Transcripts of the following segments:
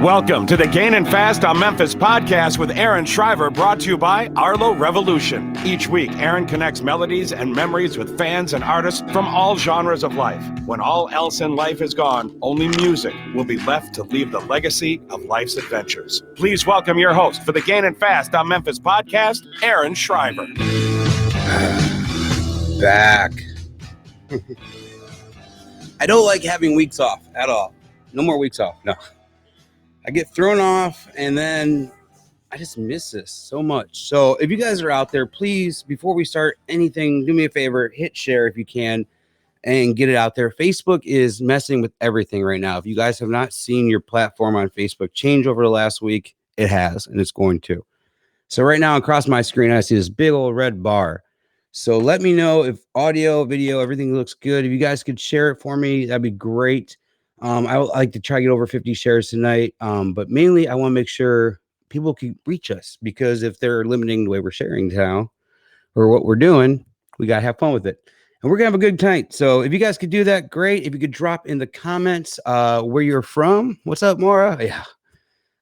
Welcome to the Gainin Fast on Memphis podcast with Aaron Shriver, brought to you by Arlo Revolution. Each week, Aaron connects melodies and memories with fans and artists from all genres of life. When all else in life is gone, only music will be left to leave the legacy of life's adventures. Please welcome your host for the Gainin Fast on Memphis podcast, Aaron Shriver. Back. I don't like having weeks off at all. No more weeks off. No. I get thrown off and then I just miss this so much. So if you guys are out there, please, before we start anything, do me a favor, hit share if you can and get it out there. Facebook is messing with everything right now. If you guys have not seen your platform on Facebook change over the last week, it has, and it's going to. So right now across my screen, I see this big old red bar. So let me know if audio, video, everything looks good. If you guys could share it for me, that'd be great. I would like to try to get over 50 shares tonight. But mainly I want to make sure people can reach us, because if they're limiting the way we're sharing now or what we're doing, we got to have fun with it. And we're going to have a good night. So if you guys could do that, great. If you could drop in the comments where you're from. What's up, Maura? Yeah,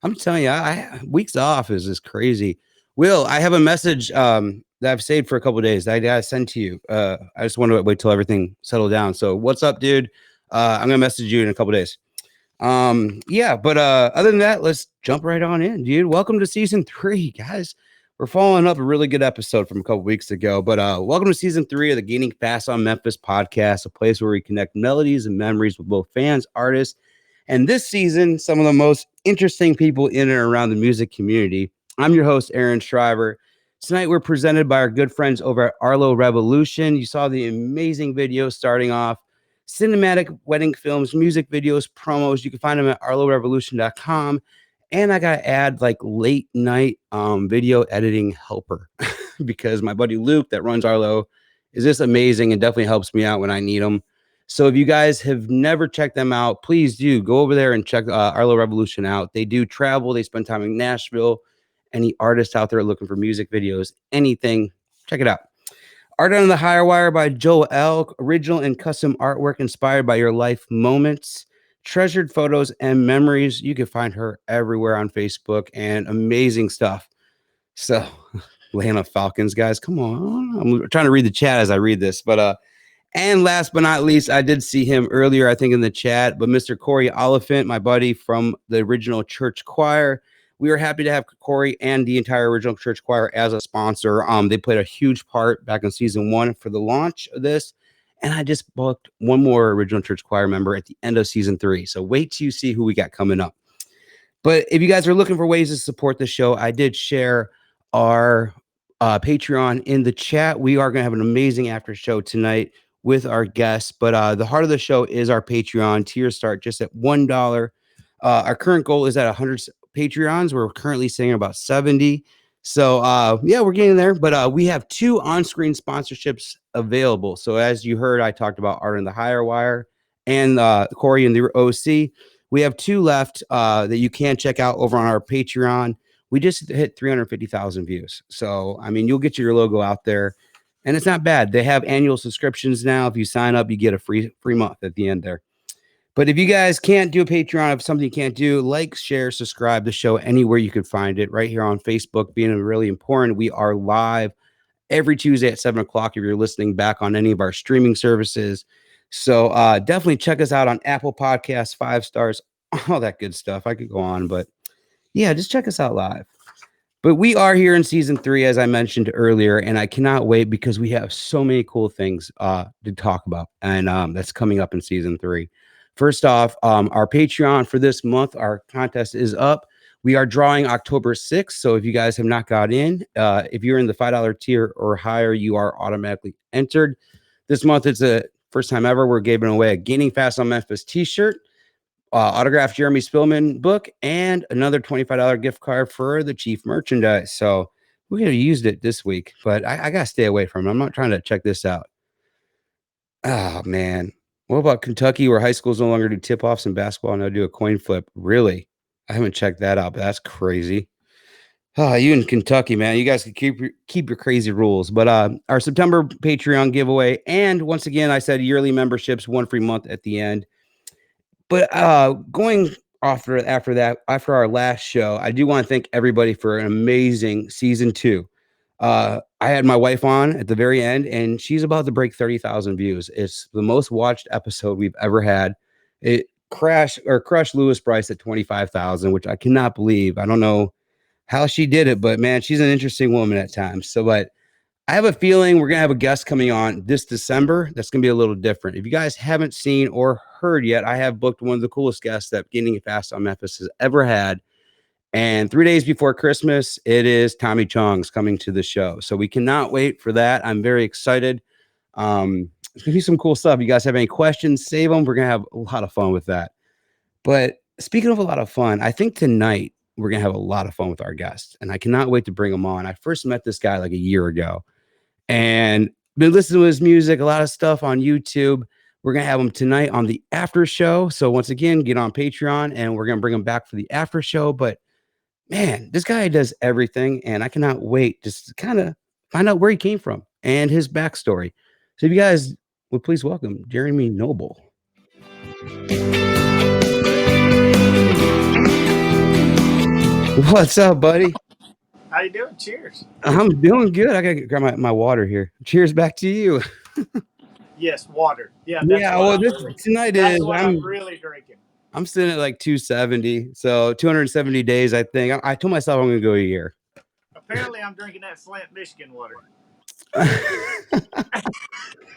I'm telling you, weeks off is just crazy. Will, I have a message that I've saved for a couple of days that I got to send to you. I just want to wait till everything settled down. So what's up, dude? I'm going to message you in a couple days. But other than that, let's jump right on in, dude. Welcome to season 3, guys. We're following up a really good episode from a couple weeks ago, but welcome to season 3 of the Gaining Fast on Memphis podcast, a place where we connect melodies and memories with both fans, artists, and this season, some of the most interesting people in and around the music community. I'm your host, Aaron Shriver. Tonight, we're presented by our good friends over at Arlo Revolution. You saw the amazing video starting off. Cinematic wedding films, music videos, promos. You can find them at arlorevolution.com. And I got to add like late night video editing helper because my buddy Luke that runs Arlo is just amazing and definitely helps me out when I need them. So if you guys have never checked them out, please do go over there and check Arlo Revolution out. They do travel. They spend time in Nashville. Any artists out there looking for music videos, anything, check it out. Art on the Higher Wire by Joe L. Original and custom artwork inspired by your life moments, treasured photos and memories. You can find her everywhere on Facebook and amazing stuff. So, Atlanta Falcons, guys, come on. I'm trying to read the chat as I read this. But and last but not least, I did see him earlier, I think, in the chat. But Mr. Corey Oliphant, my buddy from the original church choir. We are happy to have Corey and the entire original church choir as a sponsor. They played a huge part back in season 1 for the launch of this. And I just booked one more original church choir member at the end of season 3. So wait till you see who we got coming up. But if you guys are looking for ways to support the show, I did share our Patreon in the chat. We are going to have an amazing after show tonight with our guests. But the heart of the show is our Patreon. Tiers start just at $1. Our current goal is at 100 Patreons. We're currently sitting about 70. So we're getting there, but we have 2 on-screen sponsorships available. So as you heard, I talked about Art on the Higher Wire and Corey and the OC. We have 2 left that you can check out over on our Patreon. We just hit 350,000 views. So, I mean, you'll get your logo out there and it's not bad. They have annual subscriptions now. If you sign up, you get a free month at the end there. But if you guys can't do a Patreon, if something you can't do, like, share, subscribe the show anywhere you could find it. Right here on Facebook, being really important. We are live every Tuesday at 7 o'clock if you're listening back on any of our streaming services. So definitely check us out on Apple Podcasts, 5 stars, all that good stuff. I could go on, but yeah, just check us out live. But we are here in season 3, as I mentioned earlier, and I cannot wait because we have so many cool things to talk about, and that's coming up in season 3. First off, our Patreon for this month, our contest is up. We are drawing October 6th. So if you guys have not got in, if you're in the $5 tier or higher, you are automatically entered. This month, it's the first time ever we're giving away a Gaining Fast on Memphis t-shirt, autographed Jeremy Spillman book, and another $25 gift card for the Chief merchandise. So we could have used it this week, but I got to stay away from it. I'm not trying to check this out. Oh, man. What about Kentucky, where high schools no longer do tip-offs in basketball and now do a coin flip? Really? I haven't checked that out, but that's crazy. Oh, you in Kentucky, man. You guys can keep your crazy rules. But our September Patreon giveaway, and once again, I said yearly memberships, 1 free month at the end. But going after our last show, I do want to thank everybody for an amazing season 2. I had my wife on at the very end, and she's about to break 30,000 views. It's the most watched episode we've ever had. It crushed Lewis Bryce at 25,000, which I cannot believe. I don't know how she did it, but man, she's an interesting woman at times. So, but I have a feeling we're gonna have a guest coming on this December. That's gonna be a little different. If you guys haven't seen or heard yet, I have booked one of the coolest guests that Gaining Fast on Memphis has ever had. And 3 days before Christmas, it is Tommy Chong's coming to the show. So we cannot wait for that. I'm very excited. It's gonna be some cool stuff. You guys have any questions, save them. We're gonna have a lot of fun with that. But speaking of a lot of fun, I think tonight we're gonna have a lot of fun with our guests, and I cannot wait to bring him on. I first met this guy like a year ago, and been listening to his music, a lot of stuff on YouTube. We're gonna have him tonight on the after show. So once again, get on Patreon, and we're gonna bring him back for the after show. But man, this guy does everything, and I cannot wait just to kind of find out where he came from and his backstory. So if you guys would please welcome Jeremy Noble. What's up, buddy? How you doing? Cheers. I'm doing good. I gotta grab my water here. Cheers back to you. Yes, water. Yeah, Well, tonight that's is what I'm really drinking. I'm sitting at like 270, so 270 days. I think I told myself I'm gonna go a year. Apparently, I'm drinking that Flint, Michigan water.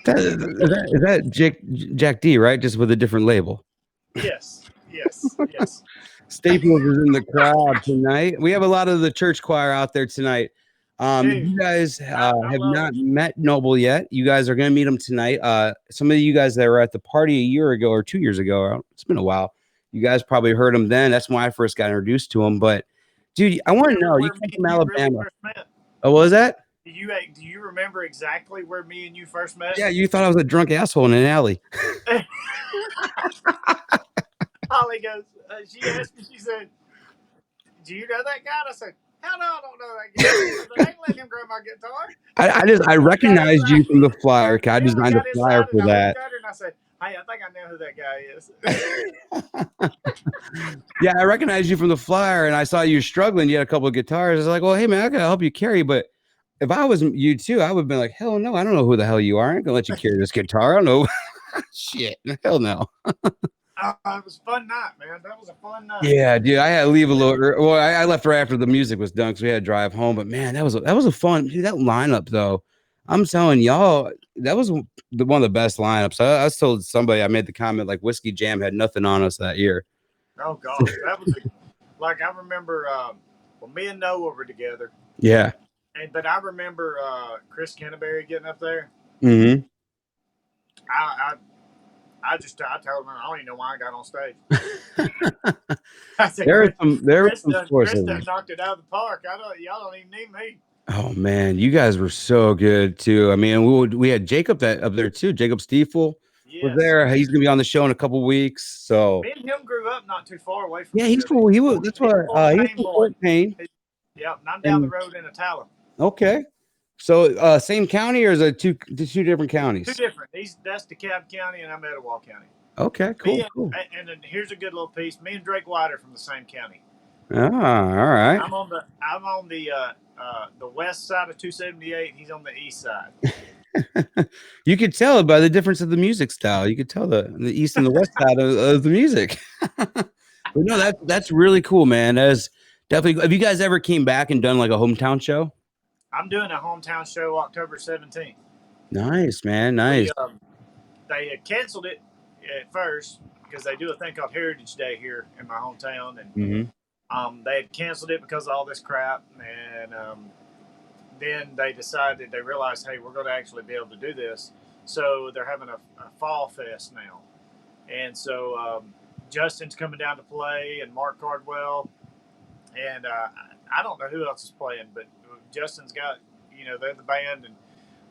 Is that Jack D, right? Just with a different label. Yes. Staples is in the crowd tonight. We have a lot of the church choir out there tonight. You guys have not met Noble yet. You guys are going to meet him tonight. Some of you guys that were at the party a year ago or 2 years ago, it's been a while. You guys probably heard him then. That's when I first got introduced to him. But, dude, I want to know. You come from Alabama. Really oh, what was that? Do you remember exactly where me and you first met? Yeah, you thought I was a drunk asshole in an alley. Holly goes, she asked me, she said, do you know that guy? And I said, hell no, I don't know that guy. I said, I ain't letting him grab my guitar. I recognized you from the flyer. I designed a flyer for that. And I said, hey, I think I know who that guy is. Yeah, I recognized you from the flyer, and I saw you struggling. You had a couple of guitars. I was like, well, hey, man, I got to help you carry. But if I was you too, I would have been like, hell no, I don't know who the hell you are. I ain't going to let you carry this guitar. I don't know. Shit, hell no. It was a fun night, man. That was a fun night. Yeah, dude. I had to leave a little. Well, I left right after the music was done because we had to drive home. But man, that was a fun. Dude, that lineup though. I'm telling y'all, that was one of the best lineups. I told somebody, I made the comment like Whiskey Jam had nothing on us that year. Oh gosh, that was like I remember when me and Noah were together. Yeah. But I remember Chris Kenneberry getting up there. Mm-hmm. I told him I don't even know why I got on stage. I said, Chris done knocked it out of the park. Y'all don't even need me. Oh man, you guys were so good too. I mean, we had Jacob up there too. Jacob Stiefel was there. He's gonna be on the show in a couple weeks. So me and him grew up not too far away from. Yeah, he's cool. He was. That's why he was from Fort Payne. Yep, and I'm down the road in Attalla. Okay. So same county, or is it two different counties? Two different. That's DeKalb County, and I'm Etowah County. Okay, cool. And then here's a good little piece. Me and Drake White are from the same county. Ah, all right. I'm on the west side of 278. He's on the east side. You could tell it by the difference of the music style. You could tell the east and the west side of the music. But no, that's really cool, man. That's definitely. Have you guys ever came back and done like a hometown show? I'm doing a hometown show October 17th. Nice, man. Nice. They had canceled it at first because they do a thing called Heritage Day here in my hometown, and they had canceled it because of all this crap. And then they realized, hey, we're going to actually be able to do this. So they're having a fall fest now. And so Justin's coming down to play, and Mark Cardwell, and I don't know who else is playing, but Justin's got, they're the band, and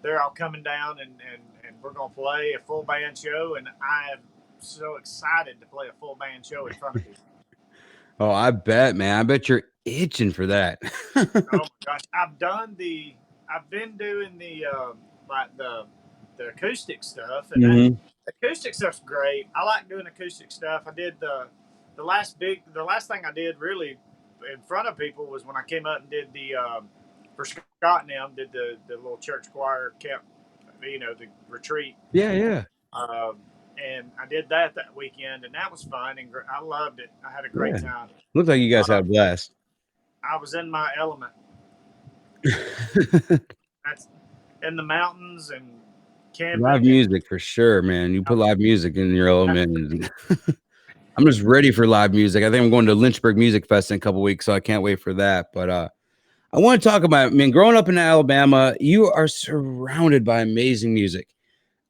they're all coming down, and we're going to play a full band show, and I am so excited to play a full band show in front of you. Oh, I bet, man. I bet you're itching for that. Oh my gosh. I've been doing the acoustic stuff, and the acoustic stuff's great. I like doing acoustic stuff. I did the last thing I did really in front of people was when I came up and did the for Scott and them did the little church choir camp, the retreat. Yeah. And I did that weekend, and that was fun, and I loved it. I had a great time. Looks like you guys had a blast. I was in my element. That's in the mountains and camping. Live music for sure, man. You put live music in your element. I'm just ready for live music. I think I'm going to Lynchburg Music Fest in a couple weeks, so I can't wait for that. But I want to talk about, growing up in Alabama, you are surrounded by amazing music.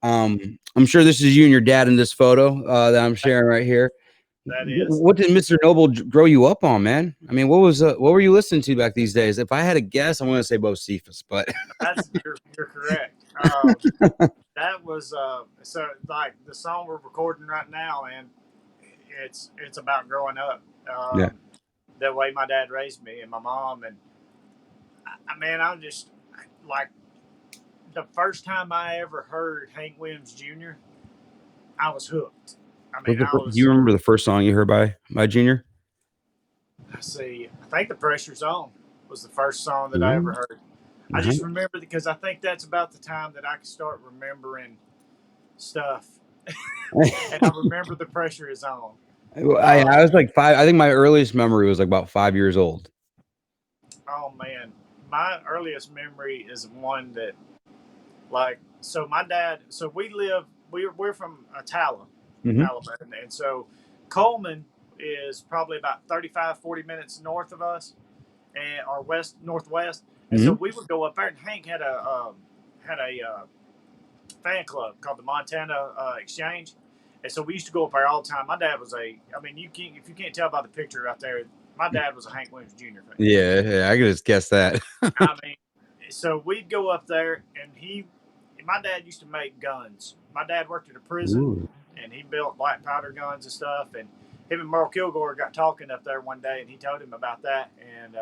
I'm sure this is you and your dad in this photo that I'm sharing right here. That is. What did Mr. Noble grow you up on, man? I mean, what were you listening to back these days? If I had a guess, I'm going to say Bo Cephas, but you're correct. That was so like the song we're recording right now, and it's about growing up. The way my dad raised me and my mom, and I'm just like the first time I ever heard Hank Williams Jr., I was hooked. Do you remember the first song you heard by Junior? I think The Pressure's On was the first song that I ever heard. I just remember because I think that's about the time that I could start remembering stuff. And I remember The Pressure Is On. I was like 5. I think my earliest memory was like about 5 years old. Oh man, my earliest memory is one that, so my dad. So we're from Attalla, Alabama, and so Coleman is probably about 35-40 minutes north of us, or northwest. And so we would go up there, and Hank had a fan club called the Montana Exchange. And so we used to go up there all the time. My dad was if you can't tell by the picture out there, my dad was a Hank Williams Jr. fan. Yeah, I could just guess that. So we'd go up there, and my dad used to make guns. My dad worked at a prison, and he built black powder guns and stuff. And him and Merle Kilgore got talking up there one day, and he told him about that. And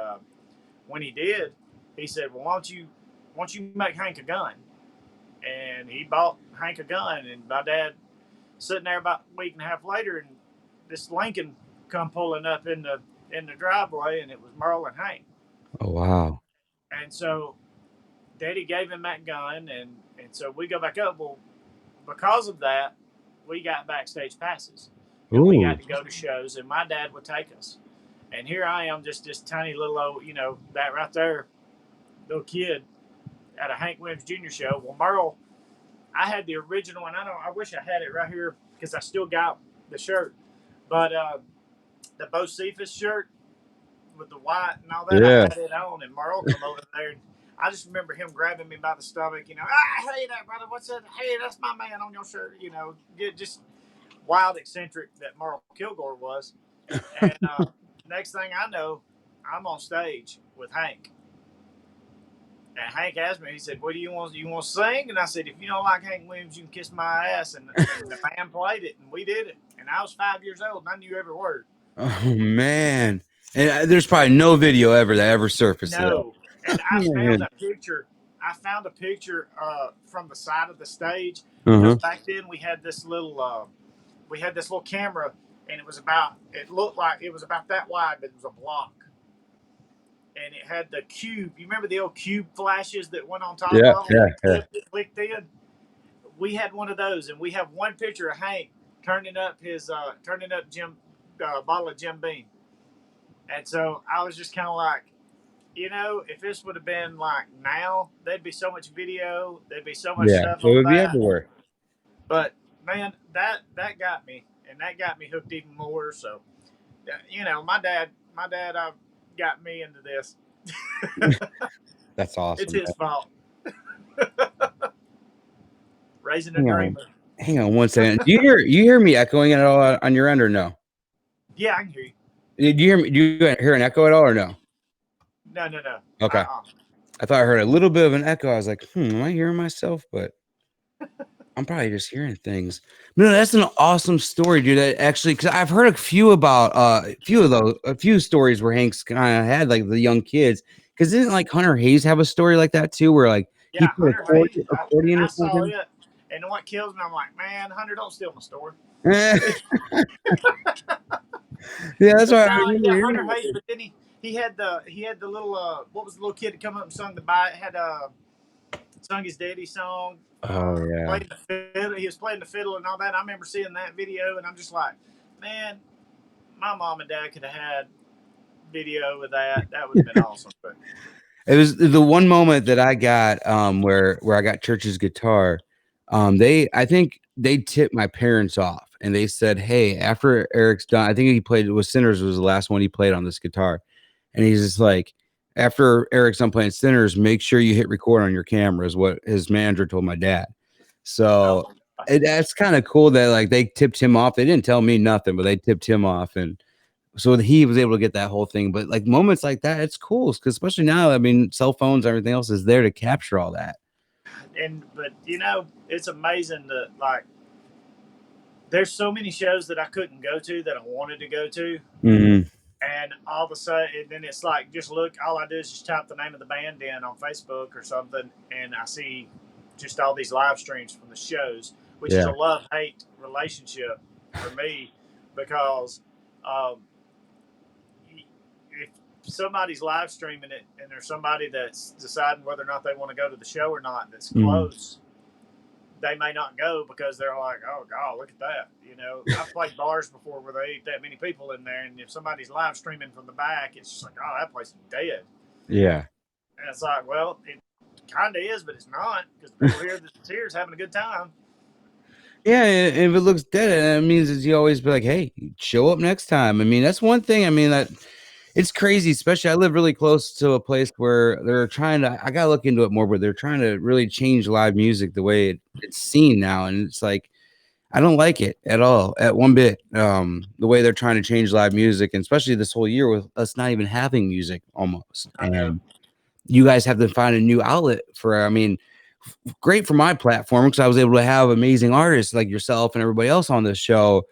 when he did, he said, "Well, why don't you make Hank a gun?" And he bought Hank a gun, and my dad sitting there about a week and a half later, and this Lincoln come pulling up in the driveway, and it was Merle and Hank. Oh wow! And so Daddy gave him that gun, and so we go back up. Well, because of that, we got backstage passes, and we got to go to shows, and my dad would take us. And here I am, just this tiny little old, that right there, little kid at a Hank Williams Jr. show. Well, Merle, I had the original, and I wish I had it right here because I still got the shirt. But the Bo Cephas shirt with the white and all that, I had it on, and Merle come over there. And I just remember him grabbing me by the stomach, hey there, brother, what's that? Hey, that's my man on your shirt, just wild eccentric that Merle Kilgore was. And next thing I know, I'm on stage with Hank. And Hank asked me, he said, "What do you want? You want to sing?" And I said, "If you don't like Hank Williams, you can kiss my ass." And the band played it, and we did it. And I was 5 years old, and I knew every word. Oh, man. And there's probably no video ever that ever surfaced. No. And I found a picture from the side of the stage. Because back then we had this little camera, and it looked like it was about that wide, but it was a block. And it had the cube. You remember the old cube flashes that went on top of it? Yeah. Clicked in. We had one of those, and we have one picture of Hank turning up bottle of Jim Beam. And so I was just kind of like, if this would have been like now, there'd be so much video, there'd be so much stuff. It would be everywhere. But man, that got me, and that got me hooked even more. So, my dad got me into this. That's awesome. It's his fault. Raising a dreamer. Hang on one second. Do you hear me echoing at all on your end or no? Yeah, I can hear you. Did you hear me? Do you hear an echo at all or no? No. Okay. I thought I heard a little bit of an echo. I was like, am I hearing myself? But I'm probably just hearing things. No, that's an awesome story, dude. That actually, because I've heard a few stories where Hank's kind of had like the young kids. Because didn't like Hunter Hayes have a story like that too, where like he put accordion or something? It. And what kills me, I'm like, man, Hunter, don't steal my story. Yeah, that's why I No, remember yeah, hearing Hunter about Hayes, it. but then he had the little what was the little kid that come up and sung sung his daddy song, Oh yeah. playing the fiddle. He was playing the fiddle and all that. I remember seeing that video, and I'm just like, man, my mom and dad could have had video of that. That would have been awesome. But It was the one moment that I got where I got Church's guitar. I think they tipped my parents off and they said, "Hey, after Eric's done, I think he played it was Sinners was the last one he played on this guitar." And he's just like, "After Eric's done playing Sinners, make sure you hit record on your camera," is what his manager told my dad. oh So my gosh. that's kind of cool that like they tipped him off. They didn't tell me nothing, but they tipped him off and so he was able to get that whole thing. But like moments like that, it's cool because especially now, I mean, cell phones, everything else is there to capture all that. But it's amazing that like there's so many shows that I couldn't go to that I wanted to go to. Mm-hmm. And all of a sudden, and then it's like, just look, all I do is just type the name of the band in on Facebook or something, and I see just all these live streams from the shows, which is Yeah. a love hate relationship for me because um, if somebody's live streaming it and there's somebody that's deciding whether or not they want to go to the show or not that's close, they may not go because they're like, oh God, look at that. I've played bars before where they ain't that many people in there, and if somebody's live streaming from the back, it's just like, oh, that place is dead. Yeah. And it's like, well, it kind of is, but it's not because the people here is having a good time. Yeah, and if it looks dead, it means that you always be like, "Hey, show up next time." I mean, that's one thing. I mean, that it's crazy. Especially, I live really close to a place where they're trying to. I gotta look into it more, but they're trying to really change live music the way it's seen now, and it's like I don't like it at all, at one bit. The way they're trying to change live music, and especially this whole year with us not even having music almost, I know. and you guys have to find a new outlet for. I mean, great for my platform because I was able to have amazing artists like yourself and everybody else on this show.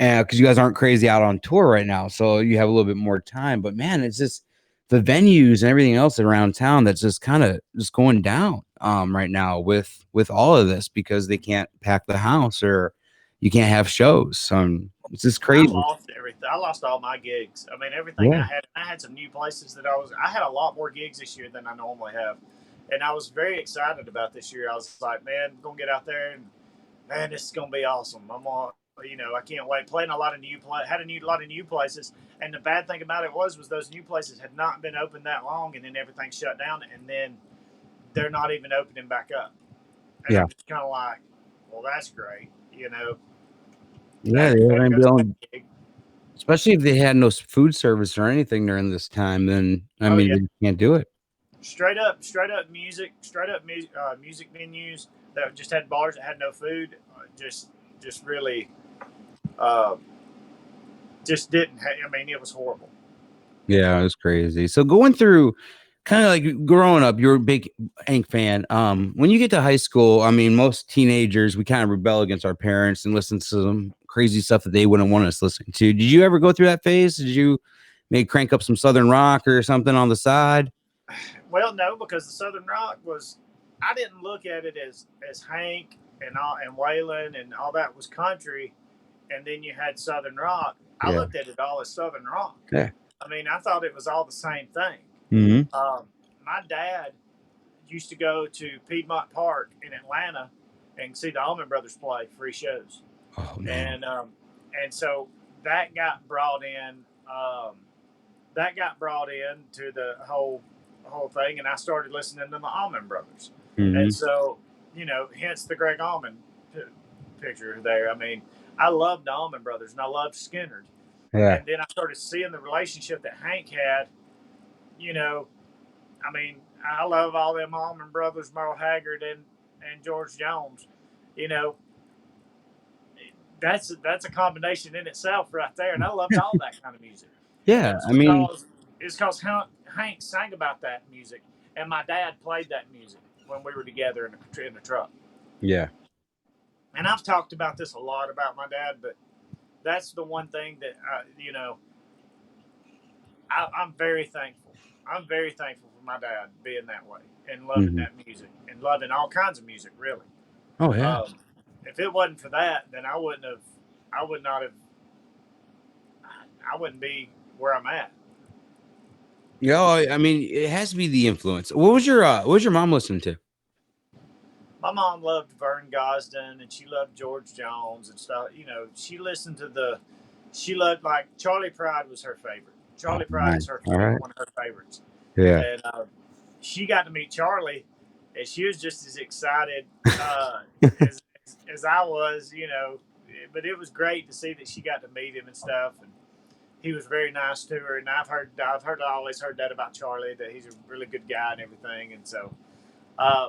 And because you guys aren't crazy out on tour right now, so you have a little bit more time. But man, it's just the venues and everything else around town that's just kind of just going down right now with all of this because they can't pack the house or you can't have shows. It's just I crazy. lost everything. I lost all my gigs. I mean, everything Yeah. I had. I had some new places that I had a lot more gigs this year than I normally have, and I was very excited about this year. I was like, man, I'm gonna get out there and man, this is gonna be awesome. I'm gonna, I can't wait. Playing a lot of lot of new places, and the bad thing about it was those new places had not been open that long, and then everything shut down, and then they're not even opening back up, and Yeah. I'm just kind of like, well, that's great, Yeah, That they there haven't goes that been, gig. especially if they had no food service or anything during this time, then I Oh mean yeah, they can't do it. straight up music venues that just had bars that had no food, just really, uh, just didn't. I mean, it was horrible. Yeah, it was crazy. So going through kind of like growing up, you're a big Hank fan. When you get to high school, I mean, most teenagers, we kind of rebel against our parents and listen to some crazy stuff that they wouldn't want us listening to. Did you ever go through that phase? Did you maybe crank up some Southern rock or something on the side? Well, no, because the Southern rock was. I didn't look at it as Hank and Waylon and all that was country, and then you had Southern rock. I Yeah. looked at it all as Southern rock. Yeah. I mean, I thought it was all the same thing. Mm-hmm. My dad used to go to Piedmont Park in Atlanta and see the Allman Brothers play free shows, Oh man. and so that got brought in. That got brought in to the whole thing, and I started listening to the Allman Brothers, and Mm-hmm. so hence the Greg Allman picture there. I mean, I loved the Allman Brothers, and I loved Skinner, Yeah. and then I started seeing the relationship that Hank had. You know, I mean, I love all them Allman Brothers, Merle Haggard, and George Jones. You know, that's a combination in itself right there, and I loved all that kind of music. And Yeah. it was I mean, because Hank sang about that music, and my dad played that music when we were together in the truck. yeah. And I've talked about this a lot about my dad, but that's the one thing that I'm very thankful. I'm very thankful for my dad being that way and loving Mm-hmm. that music and loving all kinds of music. Really, Oh yeah. if it wasn't for that, then I would not have. I wouldn't be where I'm at. I mean, it has to be the influence. What was your mom listening to? My mom loved Vern Gosden and she loved George Jones and stuff. You know, she loved, like, Charlie Pride was her favorite. Oh, Charlie Pride nice. is All right. one of her favorites. Yeah. And she got to meet Charlie, and she was just as excited as I was, you know. But it was great to see that she got to meet him and stuff. And he was very nice to her. And I always heard that about Charlie, that he's a really good guy and everything. And so, I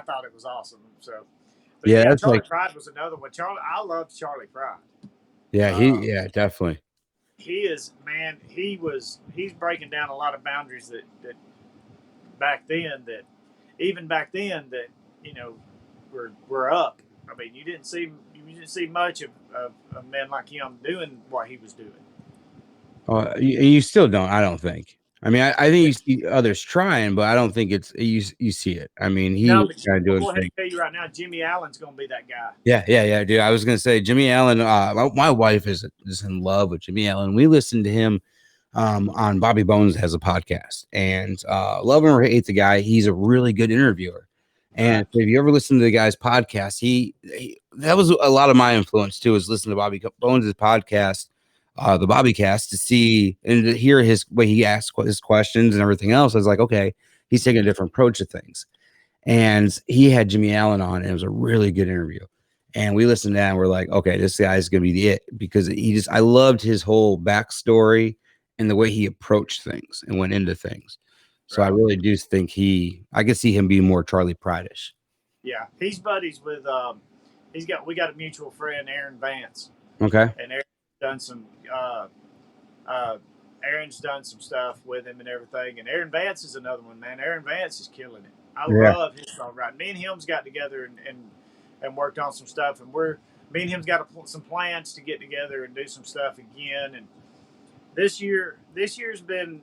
thought it was awesome. So, but Yeah, yeah, that's Charlie like, Pride was another one. I loved Charlie Pride. yeah, definitely. He is, man. He's breaking down a lot of boundaries that back then that even back then that, you know, were up. I mean, you didn't see much of men like him doing what he was doing. You still don't. I don't think. I mean, I think you see others trying, but I don't think it's you see it. I mean, he No, was but kind of I'll doing go ahead things. and tell you right now, Jimmy Allen's going to be that guy. Yeah, dude. I was gonna say Jimmy Allen. My wife is in love with Jimmy Allen. We listened to him on Bobby Bones has a podcast, and love him or hate the guy, he's a really good interviewer. And if you ever listen to the guy's podcast, he that was a lot of my influence too, is listen to Bobby Bones' podcast, the Bobbycast, to see and to hear his way he asks his questions and everything else. I was like, okay, he's taking a different approach to things. And he had Jimmy Allen on, and it was a really good interview. And we listened to that and we're like, okay, this guy's gonna be the it, because I loved his whole backstory and the way he approached things and went into things. So I really do think I could see him being more Charlie Pride-ish. Yeah, he's buddies with we got a mutual friend, Aaron Vance. Okay. And Aaron's done some stuff with him and everything. And Aaron Vance is another one, man. Aaron Vance is killing it. I love his songwriting. Me and him's got together and worked on some stuff, and me and him's got some plans to get together and do some stuff again. And this year's been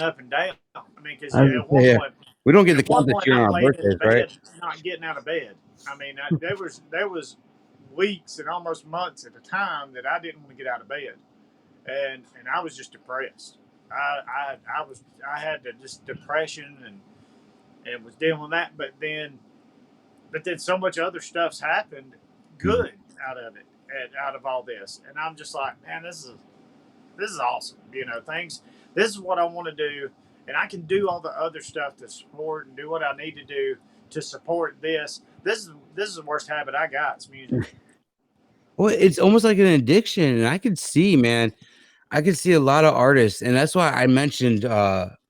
up and down. I mean, because at one point we don't get the count this year on our birthdays, right? Not getting out of bed. I mean, there was weeks and almost months at a time that I didn't want to get out of bed, and I was just depressed. I had just depression and was dealing with that. But then so much other stuff's happened good out of it, and out of all this, and I'm just like, man, this is awesome. You know, this is what I want to do, and I can do all the other stuff to support and do what I need to do to support this. This is the worst habit I got. It's music. Well, it's almost like an addiction, and I could see a lot of artists, and that's why I mentioned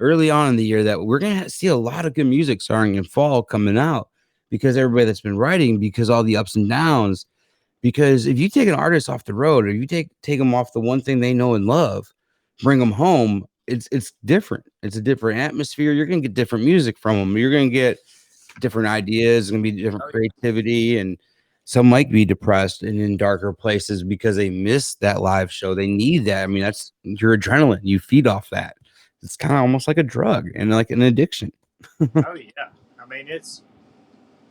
early on in the year that we're gonna see a lot of good music starting in fall coming out, because everybody that's been writing, because all the ups and downs. Because if you take an artist off the road, or you take them off the one thing they know and love, bring them home, it's different. It's a different atmosphere. You're gonna get different music from them. You're gonna get different ideas. It's gonna be different creativity, and some might be depressed and in darker places because they missed that live show. They need that. I mean, that's your adrenaline. You feed off that. It's kind of almost like a drug and like an addiction. Oh yeah, I mean, it's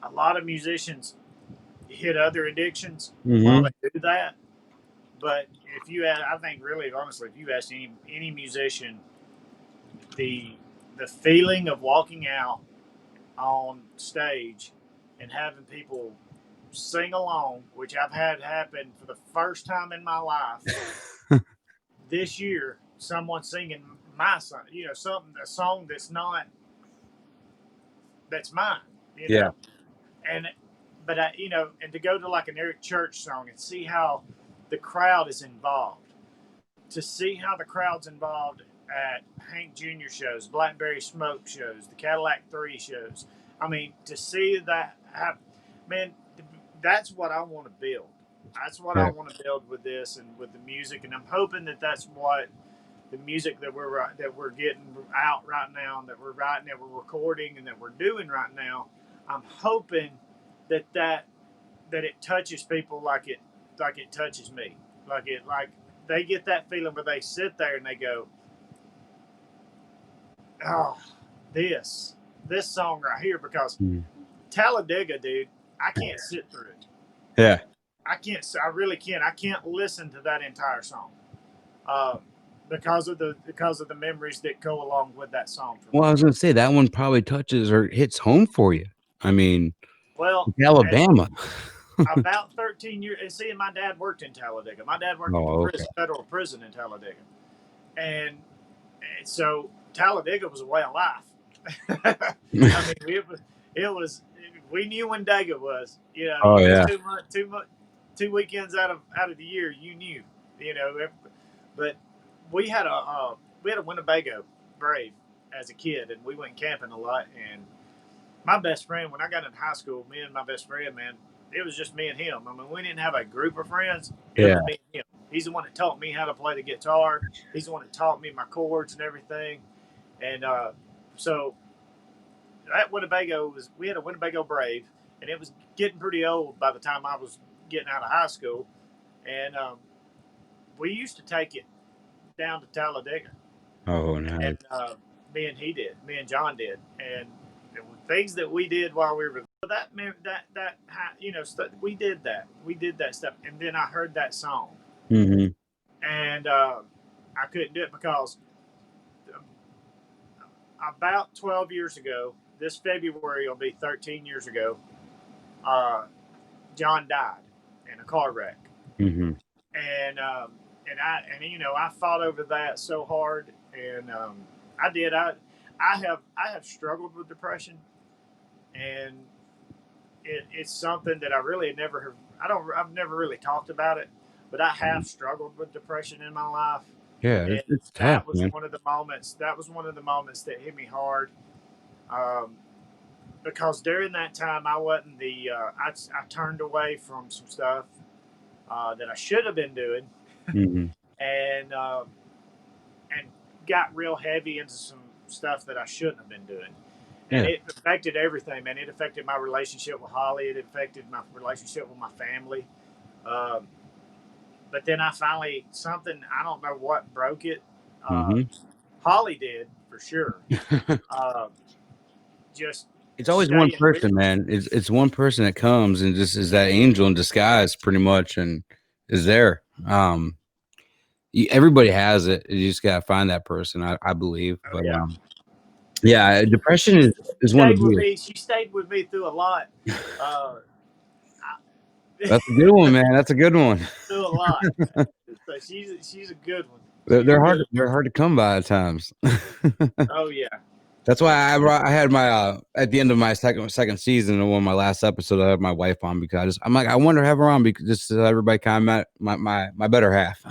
a lot of musicians hit other addictions while they do that. But I think really honestly, if you ask any musician, the feeling of walking out on stage and having people sing along, which I've had happen for the first time in my life this year, someone singing my song, you know, a song that's mine, you know? But and to go to like an Eric Church song and see how the crowd is involved, to see how the crowd's involved at Hank Jr. shows, Blackberry Smoke shows, the Cadillac 3 shows. I mean, to see that happen, man, that's what I want to build. That's what I want to build with this and with the music. And I'm hoping that that's what the music that we're getting out right now, and that we're writing, that we're recording, and that we're doing right now. I'm hoping that it touches people like it touches me, like they get that feeling where they sit there and they go, oh, this song right here, because Talladega, dude, I can't sit through it. Yeah. I really can't. I can't listen to that entire song. Uh, because of the memories that go along with that song for Well, me. I was gonna say that one probably touches or hits home for you. I mean, Well, and Alabama. about 13 years, and see, my dad worked in Talladega. My dad worked at the Oh, okay. federal prison in Talladega, and so Talladega was a way of life. I mean, it was we knew when Dega was. You know, Oh you was yeah. 2 weekends out of the year. You knew. You know, but we had a Winnebago Brave as a kid, and we went camping a lot. And my best friend, when I got into high school, me and my best friend, man, it was just me and him. I mean, we didn't have a group of friends. It Yeah. was me and him. He's the one that taught me how to play the guitar. He's the one that taught me my chords and everything. And so that Winnebago we had a Winnebago Brave, and it was getting pretty old by the time I was getting out of high school. And we used to take it down to Talladega, Oh nice. and me and John did, and things that we did while we were we did that stuff, and then I heard that song, Mm-hmm. and I couldn't do it because about 12 years ago, this February will be 13 years ago. John died in a car wreck, Mm-hmm. and I fought over that so hard, and I did. I have struggled with depression, and it's something that I really never I've never really talked about it, but I have struggled with depression in my life, Yeah, and it's tough, that was man. one of the moments. That was one of the moments that hit me hard. Um, because during that time I wasn't I turned away from some stuff that I should have been doing, Mm-hmm. and and got real heavy into some stuff that I shouldn't have been doing, and Yeah. it affected everything, man. It affected my relationship with Holly. It affected my relationship with my family. Um, but then I finally something I don't know what broke it. Uh, Mm-hmm. Holly did for sure. Uh, just It's always one staying with person, man. It's one person that comes and just is that angel in disguise, pretty much, and is there. Everybody has it. You just gotta find that person. I believe, Oh but yeah. yeah, depression is one of Stayed with the. me. She stayed with me through a lot. Uh, That's a good one, man. That's a good one. through a lot. So she's a good one. They're, She's a they're hard. good one. They're hard to come by at times. Oh yeah. That's why I had my at the end of my second season and one of my last episodes, I had my wife on because I'm like, I wonder have her on because just so everybody kind of met my better half.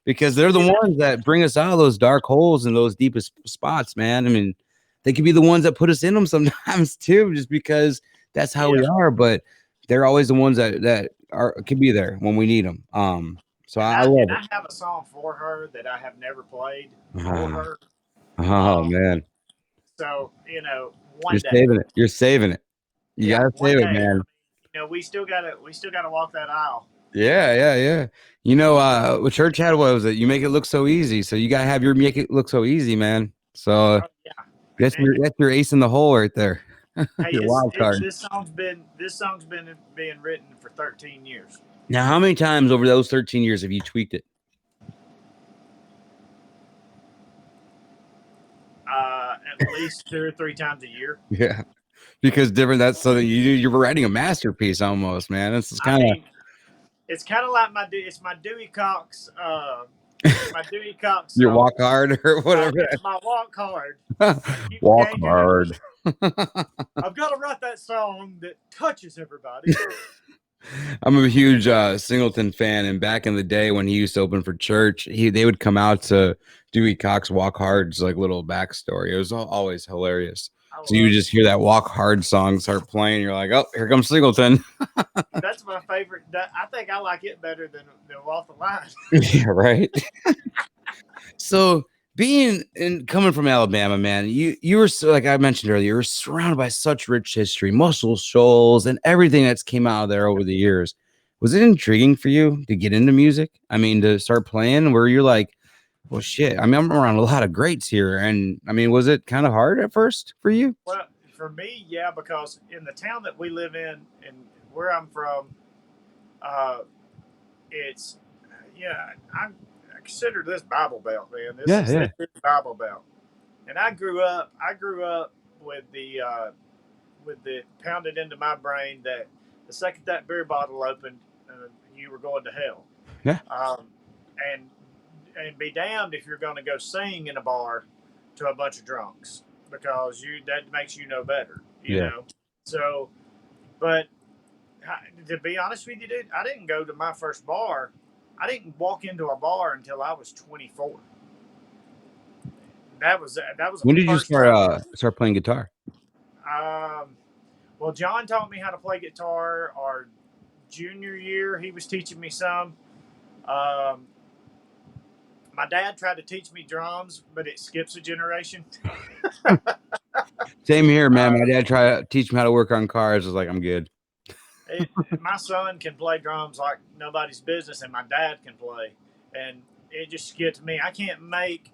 Because they're the ones that bring us out of those dark holes and those deepest spots, man. I mean, they could be the ones that put us in them sometimes too, just because that's how we are. But they're always the ones that can be there when we need them. So I love it. I have a song for her that I have never played for Uh, her. oh man, So you're one day, saving it. You're saving it. You gotta one save it, day, man. we still gotta walk that aisle. Yeah. You know, what church had was it? You make it look so easy. So you gotta have your make it look so easy, man. So Oh yeah. that's your ace in the hole right there. Hey, Your wild card. this song's been being written for 13 years. Now, how many times over those 13 years have you tweaked it? At least 2 or 3 times a year. Yeah, because different. That's so that you're writing a masterpiece almost, man. This is I kind of mean, it's kind of like my Dewey Cox your song. walk hard or whatever. It's my walk hard. Keep Walk gaining hard. I've got to write that song that touches everybody. I'm a huge Singleton fan, and back in the day when he used to open for church, they would come out to Dewey Cox Walk Hard's like little backstory. It was always hilarious. So you would just hear that Walk Hard song start playing, you're like, oh, here comes Singleton. That's my favorite. I think I like it better than Walk the Line. Yeah, right. So being and coming from Alabama, man, you were so, like I mentioned earlier, you were surrounded by such rich history, Muscle Shoals, and everything that's came out of there over the years. Was it intriguing for you to get into music? I mean, to start playing where you're like, well, shit. I mean, I'm around a lot of greats here, and I mean, was it kind of hard at first for you? Well, for me, yeah, because in the town that we live in and where I'm from, It's I consider this Bible Belt, man. Yeah. This is Bible Belt, and I grew up with the pounded into my brain that the second that beer bottle opened, you were going to hell. Yeah. And be damned if you're going to go sing in a bar to a bunch of drunks because that makes you know better, you know. So, but to be honest with you, dude, I didn't go to my first bar. I didn't walk into a bar until I was 24. That was When did you start playing guitar? Well, John taught me how to play guitar our junior year. He was teaching me some. My dad tried to teach me drums, but it skips a generation. Same here, man. My dad tried to teach me how to work on cars. I was like, I'm good. My son can play drums like nobody's business, and my dad can play, and it just gets me. I can't make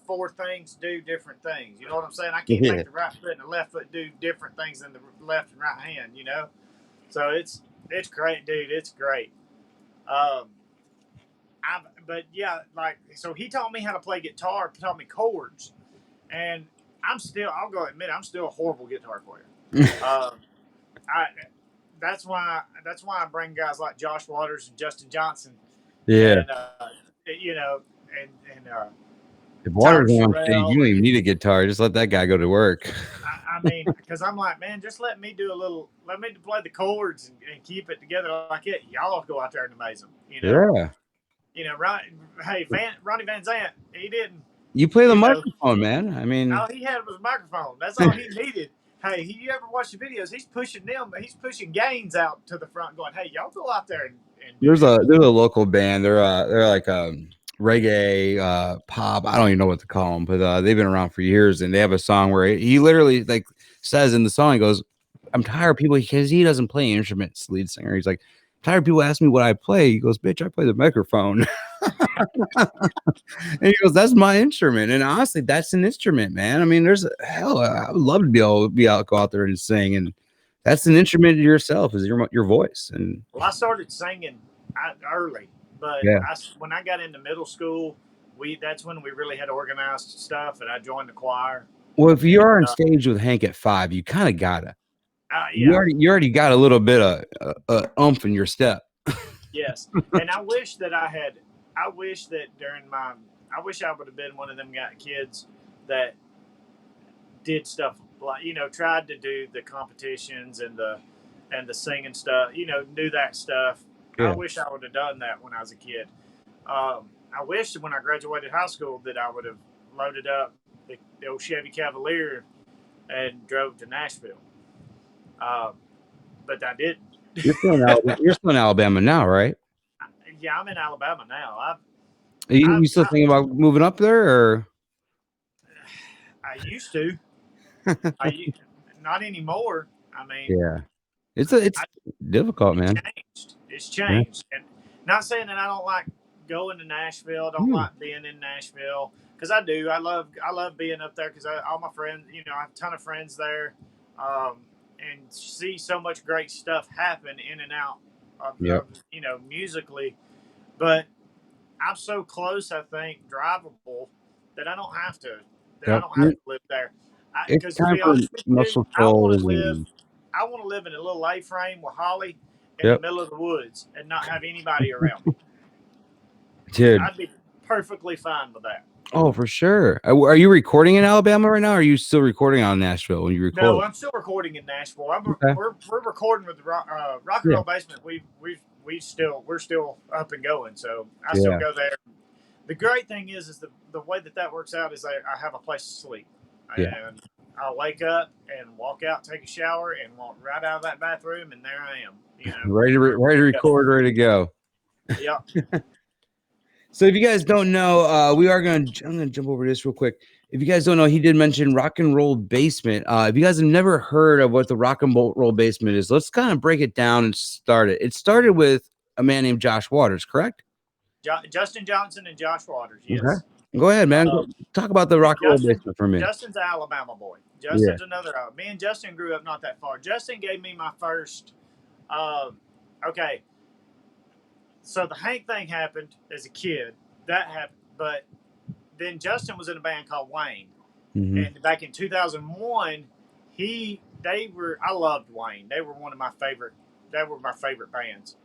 four things do different things. You know what I'm saying? I can't make the right foot and the left foot do different things than the left and right hand. You know, so it's great, dude. It's great. But yeah, so he taught me how to play guitar, taught me chords, and I'll go admit, I'm still a horrible guitar player. That's why I bring guys like Josh Waters and Justin Johnson. Yeah. And, you know, and if Waters on stage, you don't even need a guitar. Just let that guy go to work. I mean, because I'm like, man, just let me play the chords and keep it together like it. Y'all go out there and amaze them. You know? Yeah. You know, Ronnie Van Zant, he didn't. You play the microphone, man. I mean, all he had was a microphone. That's all he needed. Hey, you ever watch the videos? He's pushing Gains out to the front, going, "Hey, y'all go out there and there's a local band. They're like reggae, pop. I don't even know what to call them, but they've been around for years, and they have a song where he literally like says in the song, he goes, "I'm tired of people," because he doesn't play instruments. Lead singer, he's like, "Tired of people asking me what I play." He goes, "Bitch, I play the microphone." And he goes, "That's my instrument." And honestly, that's an instrument, man. I mean, I would love to be able to go out there and sing, and that's an instrument to yourself, is your voice. And well, I started singing early, but when I got into middle school, that's when we really had organized stuff, and I joined the choir. Well, if you're on stage with Hank at 5, you kind of gotta. You already got a little bit of oomph in your step. Yes, and I wish that I would have been one of them kids that did stuff like, tried to do the competitions and the singing stuff, knew that stuff. I wish I would have done that when I was a kid. I wish when I graduated high school that I would have loaded up the old Chevy Cavalier and drove to Nashville. But I didn't. You're still in Alabama now, right? Yeah, I'm in Alabama now. You still thinking about moving up there, or? I used to. Not anymore. I mean, yeah, it's difficult, man. It's changed, and not saying that I don't like going to Nashville. Don't like being in Nashville, because I do. I love being up there because all my friends. I have a ton of friends there, and see so much great stuff happen in and out of musically. But I'm so close, I think, drivable, that I don't have to. I don't have to live there. Because to be honest with you, I want to live in a little A-frame with Holly in the middle of the woods and not have anybody around me. Dude, I'd be perfectly fine with that. Oh, for sure. Are you recording in Alabama right now? Or are you still recording out in Nashville when you record? No, I'm still recording in Nashville. We're recording with the Rock and Roll Basement. We're still up and going, so I still go there. The great thing is the way that works out is I have a place to sleep, and I'll wake up and walk out, take a shower, and walk right out of that bathroom, and there I am. Ready to record, ready to go. Yeah. So if you guys don't know, I'm gonna jump over this real quick. If you guys don't know, he did mention Rock and Roll Basement. If you guys have never heard of what the Rock and Roll Basement is, let's kind of break it down and start it. It started with a man named Josh Waters, correct? Justin Johnson and Josh Waters, yes. Okay. Go ahead, man. Talk about the Rock and Roll Basement for a minute. Justin's an Alabama boy. Justin's another. Me and Justin grew up not that far. Justin gave me my first okay, so the Hank thing happened as a kid. That happened, but then Justin was in a band called Wayne, and back in 2001, I loved Wayne. They were one of my favorite. They were my favorite bands,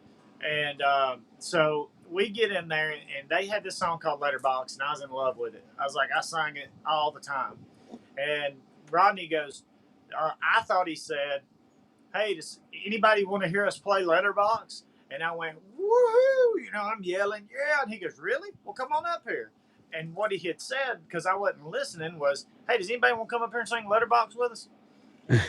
and so we get in there, and they had this song called Letterbox, and I was in love with it. I was like, I sang it all the time, and Rodney goes, I thought he said, hey, does anybody want to hear us play Letterbox? And I went, woohoo! I'm yelling, yeah. And he goes, really? Well, come on up here. And what he had said, because I wasn't listening, was, hey, does anybody want to come up here and sing Letterbox with us?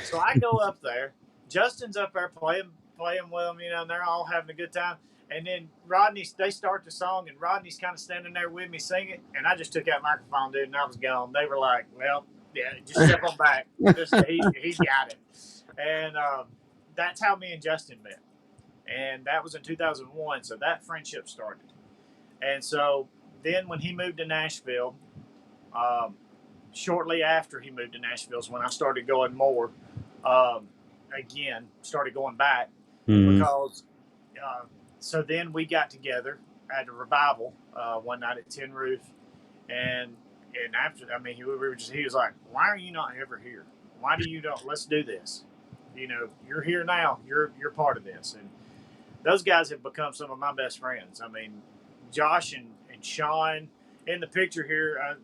So I go up there. Justin's up there playing with them, and they're all having a good time. And then they start the song, and Rodney's kind of standing there with me singing. And I just took that microphone, dude, and I was gone. They were like, well, yeah, just step on back. He's got it. And that's how me and Justin met. And that was in 2001. So that friendship started. And so then when he moved to Nashville, shortly after he moved to Nashville is when I started going more. Started going back because. So then we got together at a revival one night at Tin Roof, and after, he was like, "Why are you not ever here? Why do you don't? Let's do this. You're here now. You're part of this." And those guys have become some of my best friends. I mean, Josh and Sean in the picture here.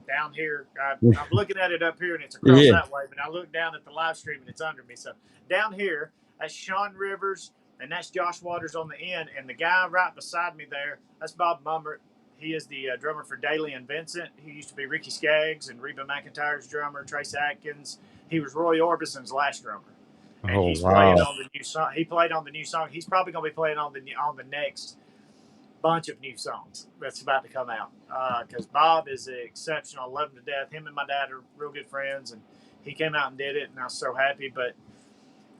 Down here, I'm looking at it up here, and it's across that way. But I look down at the live stream, and it's under me. So down here, that's Sean Rivers, and that's Josh Waters on the end. And the guy right beside me there, that's Bob Mummert. He is the drummer for Daly and Vincent. He used to be Ricky Skaggs and Reba McEntire's drummer, Trace Atkins. He was Roy Orbison's last drummer. And he's playing on the new song. He played on the new song. He's probably going to be playing on the next bunch of new songs that's about to come out, because Bob is exceptional. I love him to death. Him and my dad are real good friends, and he came out and did it, and I was so happy. But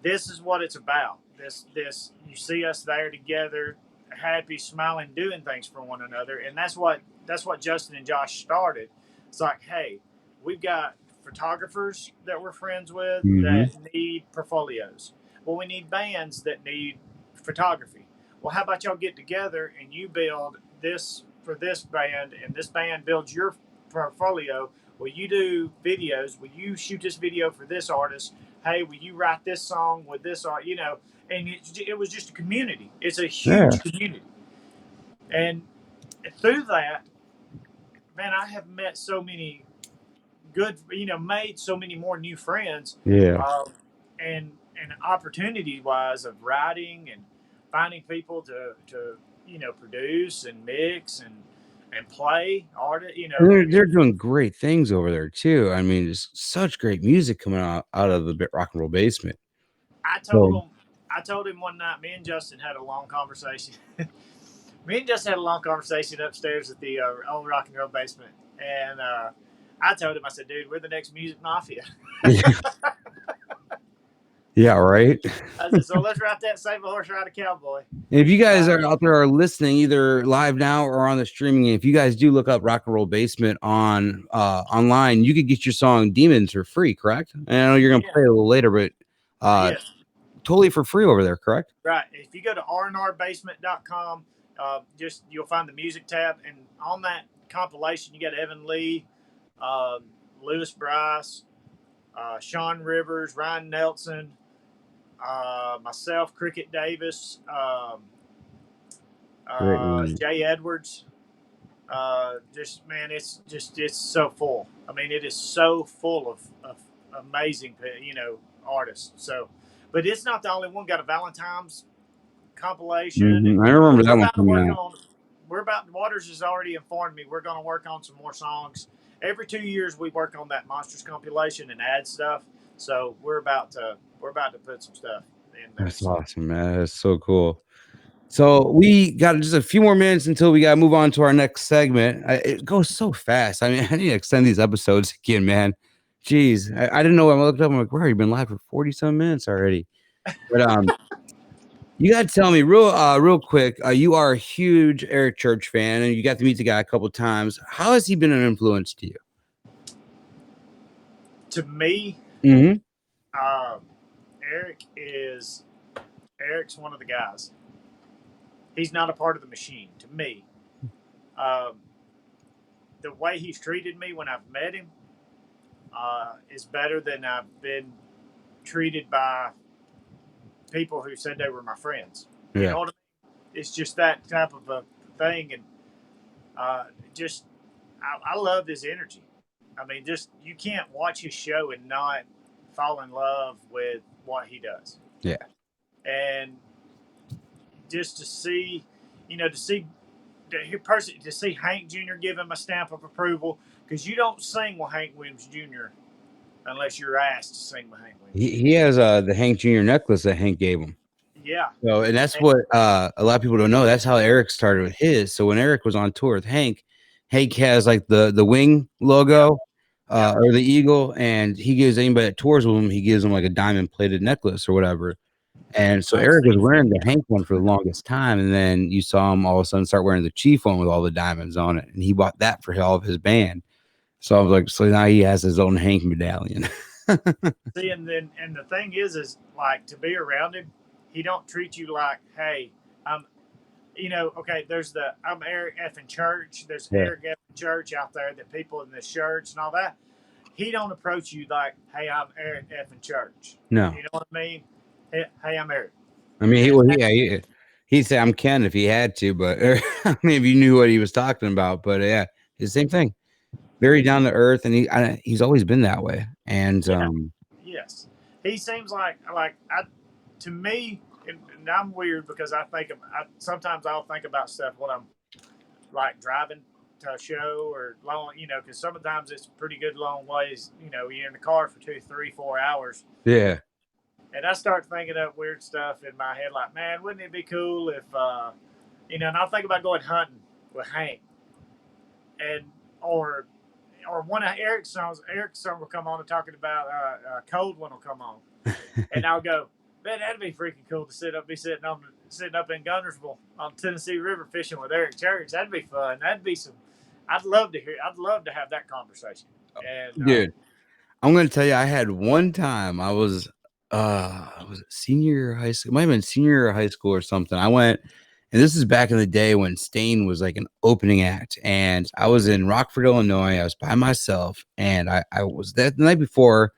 this is what it's about. This you see us there together, happy, smiling, doing things for one another, and that's what Justin and Josh started. It's like, hey, we've got photographers that we're friends with that need portfolios. Well, we need bands that need photography. Well, how about y'all get together and you build this for this band, and this band builds your portfolio? Will you do videos? Will you shoot this video for this artist? Hey, will you write this song with this art? And it was just a community. It's a huge community. And through that, man, I have met so many good, made so many more new friends. Yeah. And opportunity wise of writing and finding people to produce and mix and play art. They're doing great things over there too. I mean, just such great music coming out of the rock and roll basement. I told him one night. Me and Justin had a long conversation. Me and Justin had a long conversation upstairs at the old rock and roll basement, and I told him, I said, dude, we're the next Music Mafia. Yeah, right. I said, so let's ride that Save a Horse, Ride a Cowboy. And if you guys are out there listening, either live now or on the streaming, if you guys do look up Rock and Roll Basement on online, you could get your song Demons for free, correct? And I know you're gonna play a little later, but totally for free over there, correct? Right. If you go to rnrbasement.com, you'll find the music tab, and on that compilation you got Evan Lee, Lewis Bryce, Sean Rivers, Ryan Nelson, myself, Cricket Davis, Jay Edwards. It's so full. I mean, it is so full of amazing, artists. So, but it's not the only one. Got a Valentine's compilation. I remember that one coming out. Waters has already informed me we're going to work on some more songs. Every 2 years we work on that Monsters compilation and add stuff. So we're about to put some stuff in there. That's awesome, man. That's so cool. So we got just a few more minutes until we got to move on to our next segment. It goes so fast. I mean, I need to extend these episodes again, man. Jeez, I didn't know. I looked up. I'm like, where? You've been live for 40-some minutes already. But you got to tell me real quick. You are a huge Eric Church fan, and you got to meet the guy a couple of times. How has he been an influence to you? To me, Eric's one of the guys. he's not a part of the machine to me. The way he's treated me when I've met him is better than I've been treated by people who said they were my friends. You know what I mean? It's just that type of a thing, and I love his energy. I mean, just you can't watch his show and not fall in love with what he does. Yeah. And just to see Hank Jr. give him a stamp of approval, because you don't sing with Hank Williams Jr. unless you're asked to sing with Hank Williams. He has the Hank Jr. necklace that Hank gave him. Yeah. So, and that's what a lot of people don't know. That's how Eric started with his. So when Eric was on tour with Hank has like the wing logo or the eagle, and he gives anybody that tours with him, he gives them like a diamond plated necklace or whatever. And so Eric was wearing the Hank one for the longest time, and then you saw him all of a sudden start wearing the Chief one with all the diamonds on it, and he bought that for all of his band. So I was like, so now he has his own Hank medallion. See, and the thing is like, to be around him, he don't treat you like, hey, okay, there's I'm Eric effing Church. There's Eric effing Church out there, that people in the shirts and all that. He don't approach you like, hey, I'm Eric effing Church. No. You know what I mean? Hey, I'm Eric. I mean, he'd say I'm Ken if he had to, but I mean, if you knew what he was talking about. But yeah, it's the same thing. Very down to earth, and he's always been that way. And yes, he seems like to me, and I'm weird because sometimes I'll think about stuff when I'm like driving to a show or long, because sometimes it's pretty good long ways. You're in the car for 2, 3, 4 hours. Yeah. And I start thinking up weird stuff in my head, like, man, wouldn't it be cool if, and I'll think about going hunting with Hank, or one of Eric's songs will come on and talking about a cold one will come on, and I'll go, man, that'd be freaking cool to be sitting up in Gunnersville on the Tennessee River fishing with Eric Church. That'd be fun. That'd be I'd love to have that conversation. And, dude, I'm going to tell you, I had one time I was senior year of high school. It might have been senior year of high school or something. I went, and this is back in the day when Stain was like an opening act, and I was in Rockford, Illinois. I was by myself, and I was there the night before.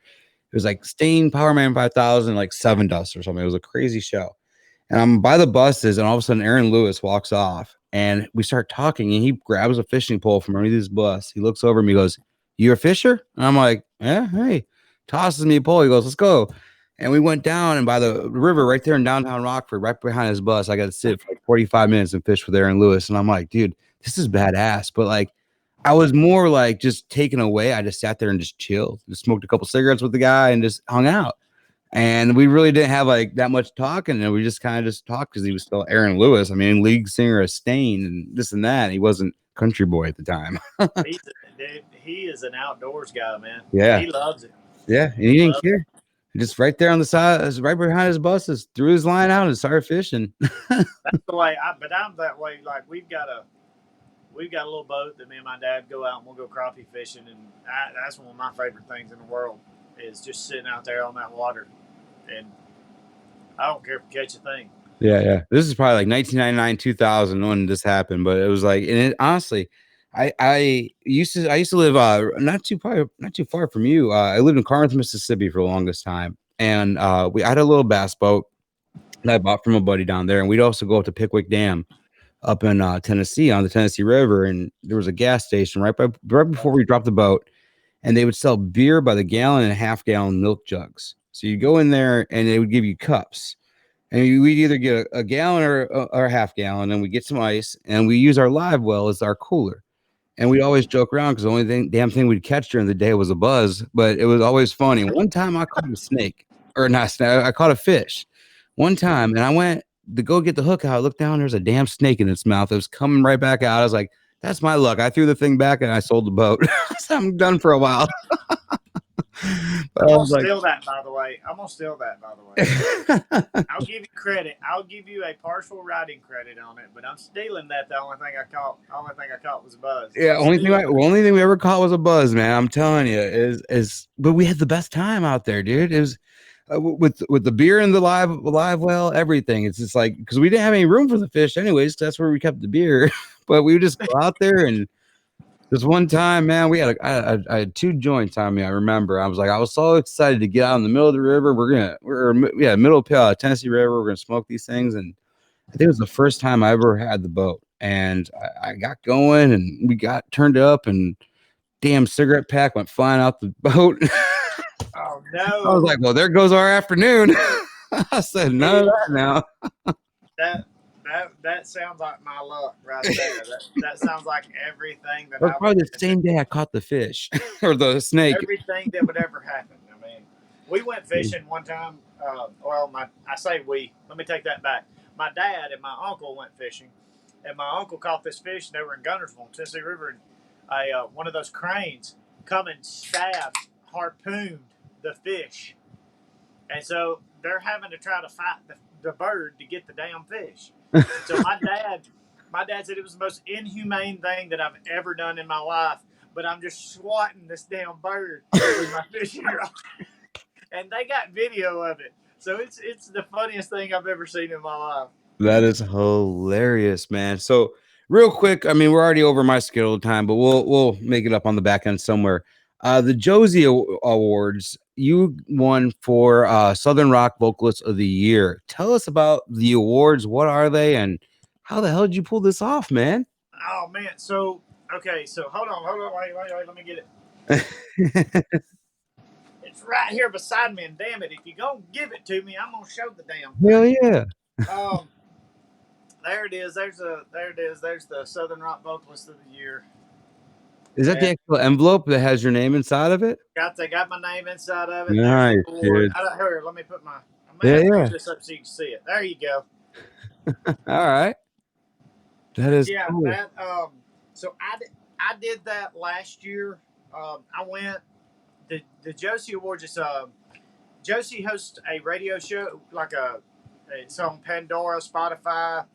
It was like Stain, Power Man 5000, like Seven Dust or something. It was a crazy show. And I'm by the buses, and all of a sudden Aaron Lewis walks off, and we start talking, and he grabs a fishing pole from underneath his bus. He looks over at me, he goes, "You a fisher?" And I'm like, "Yeah, hey." Tosses me a pole. He goes, "Let's go." And we went down, and by the river right there in downtown Rockford, right behind his bus, I got to sit for like 45 minutes and fish with Aaron Lewis. And I'm like, dude, this is badass. But like, I was more like just taken away. I just sat there and just chilled, just smoked a couple cigarettes with the guy and just hung out. And we really didn't have like that much talking. And we just kind of just talked because he was still Aaron Lewis. I mean, lead singer of Stain and this and that. He wasn't country boy at the time. He is an outdoors guy, man. Yeah. He loves it. Yeah. And he didn't care. Just right there on the side, right behind his buses, threw his line out and started fishing. That's the way but I'm that way. Like we've got a little boat that me and my dad go out and we'll go crappie fishing, and that's one of my favorite things in the world is just sitting out there on that water, and I don't care if you catch a thing. Yeah. This is probably like 1999, 2000 when this happened, but it was like, and it honestly, I used to live not too far from you. I lived in Corinth, Mississippi for the longest time, and I had a little bass boat that I bought from a buddy down there, and we'd also go up to Pickwick Dam up in Tennessee on the Tennessee River, and there was a gas station right before we dropped the boat, and they would sell beer by the gallon and half-gallon milk jugs. So you go in there, and they would give you cups. And we'd either get a gallon or a half gallon, and we get some ice, and we use our live well as our cooler. And we always joke around because the only damn thing we'd catch during the day was a buzz, but it was always funny. One time I caught a snake, or not snake, I caught a fish one time, and I went to go get the hook out. I looked down, there's a damn snake in its mouth. It was coming right back out. I was like, that's my luck. I threw the thing back and I sold the boat. So I'm done for a while. I'm gonna steal that, by the way. I'll give you credit. I'll give you a partial writing credit on it, but I'm stealing that. The only thing I caught was a buzz. Yeah, only thing we ever caught was a buzz, man. I'm telling you, is but we had the best time out there, dude. It was with the beer and the live well, everything. It's just like, because we didn't have any room for the fish anyways, that's where we kept the beer. But we would just go out there. And this one time, man, I had 2 joints on me. I remember I was so excited to get out in the middle of the river. Middle of Tennessee River. We're gonna smoke these things. And I think it was the first time I ever had the boat. And I got going, and we got turned up, and damn cigarette pack went flying out the boat. Oh I was no! like, well, there goes our afternoon. I said, none of that now. That sounds like my luck right there. That sounds like everything that That was I probably the same day I caught the fish or the snake. everything that would ever happen. I mean, we went fishing one time. I say we. Let me take that back. My dad and my uncle went fishing, and my uncle caught this fish, and they were in Gunnersville, Tennessee River, and one of those cranes come and stabbed, harpooned the fish, and so they're having to try to fight the bird to get the damn fish. So my dad said it was the most inhumane thing that I've ever done in my life. But I'm just swatting this damn bird with my fishing rod, and they got video of it. So it's the funniest thing I've ever seen in my life. That is hilarious, man. So real quick, I mean, we're already over my scheduled time, but we'll make it up on the back end somewhere. The Josie Awards, you won for Southern Rock Vocalist of the Year. Tell us about the awards. What are they, and how the hell did you pull this off, man? Oh man, so okay, so hold on, wait, let me get it. It's right here beside me, and damn it, if you gonna give it to me, I'm gonna show the damn thing. Hell yeah. There it is. There's the Southern Rock Vocalist of the Year. Is that the actual envelope that has your name inside of it? They got my name inside of it. Nice, dude. Here, let me put my. Yeah. This up so you can see it. There you go. All right. That is cool. That so I did that last year. I went the Josie Awards is Josie hosts a radio show it's on Pandora, Spotify,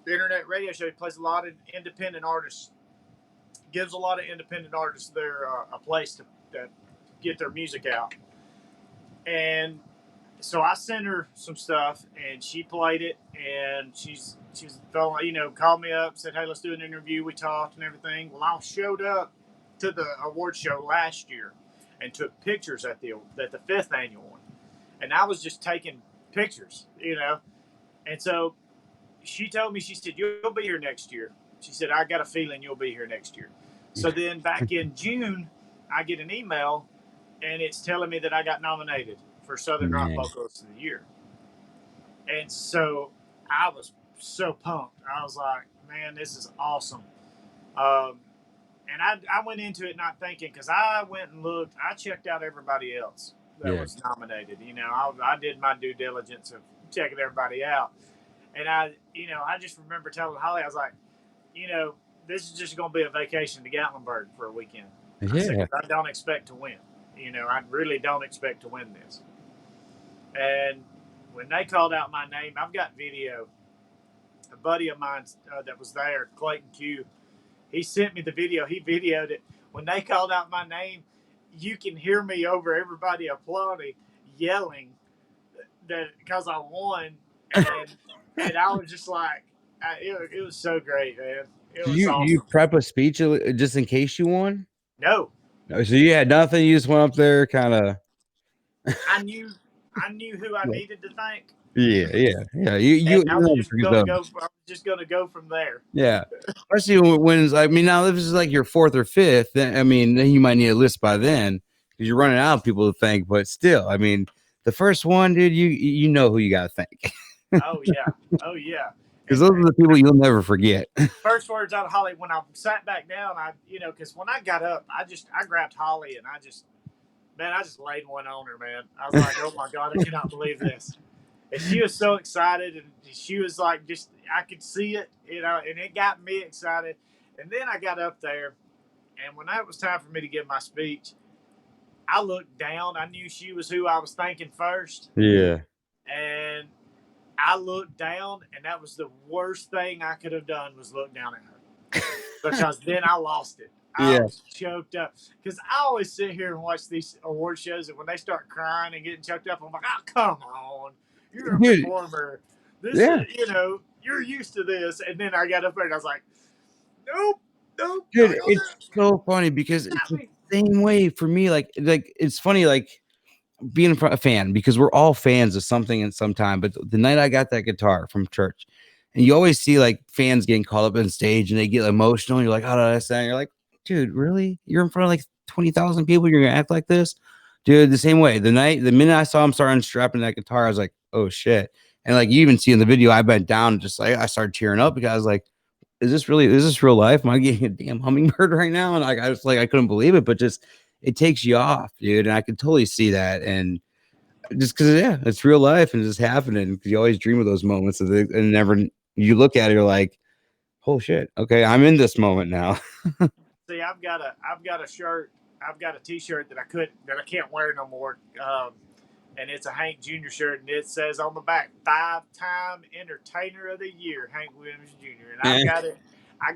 the internet radio show. He plays a lot of independent artists, gives a lot of independent artists a place to get their music out. And so I sent her some stuff, and she played it, and she's called me up, said, hey, let's do an interview. We talked and everything. Well, I showed up to the award show last year and took pictures at the 5th annual one. And I was just taking pictures, And so she told me, she said, you'll be here next year. She said, I got a feeling you'll be here next year. So then back in June, I get an email, and it's telling me that I got nominated for Southern Rock Vocalist of the Year. And so I was so pumped. I was like, man, this is awesome. And I went into it not thinking, because I went and looked, I checked out everybody else that was nominated. I did my due diligence of checking everybody out. And I just remember telling Holly, I was like, this is just going to be a vacation to Gatlinburg for a weekend. I don't expect to win. I really don't expect to win this. And when they called out my name, I've got video. A buddy of mine that was there, Clayton Q, he sent me the video. He videoed it. When they called out my name, you can hear me over everybody applauding, yelling that because I won. And I was just like, it was so great, man. It was awesome. You prep a speech just in case you won? No. So you had nothing. You just went up there, kind of. I knew who I needed to thank. Yeah. I was just gonna go from there. Yeah, especially when now this is like your 4th or 5th. Then you might need a list by then because you're running out of people to thank. But still, the first one, dude, you know who you gotta thank. Oh yeah. Because those are the people you'll never forget. First words out of Holly when I sat back down, because when I got up, I grabbed Holly and I just laid one on her, man. I was like, oh my God, I cannot believe this. And she was so excited, and she was like, I could see it, and it got me excited. And then I got up there, and when it was time for me to give my speech, I looked down. I knew she was who I was thanking first. Yeah. And I looked down, and that was the worst thing I could have done was look down at her. Because then I lost it. I was choked up because I always sit here and watch these award shows, and when they start crying and getting choked up, I'm like, oh, come on. You're a Dude, performer. This yeah. is, you're used to this. And then I got up there and I was like, nope, Dude, not gonna do it's so funny because it's the it. same way for me. Like it's funny, like being a fan, because we're all fans of something at some time. But the night I got that guitar from church, and you always see like fans getting called up on stage and they get emotional. And you're like, how did I sound? You're like, dude, really? You're in front of like 20,000 people. You're gonna act like this, dude? The same way. The minute I saw him start unstrapping that guitar, I was like, oh shit. And like you even see in the video, I bent down and just like I started tearing up because I was like, is this real life? Am I getting a damn hummingbird right now? And like I was like, I couldn't believe it, but just it takes you off, dude. And I could totally see that. And just because it's real life and it's just happening, because you always dream of those moments and never you look at it, you're like, oh shit, okay, I'm in this moment now. See, I've got a shirt, I've got a T-shirt that I can't wear no more, and it's a Hank Jr. shirt, and it says on the back, 5-time Entertainer of the Year, Hank Williams Jr. And I've got it. I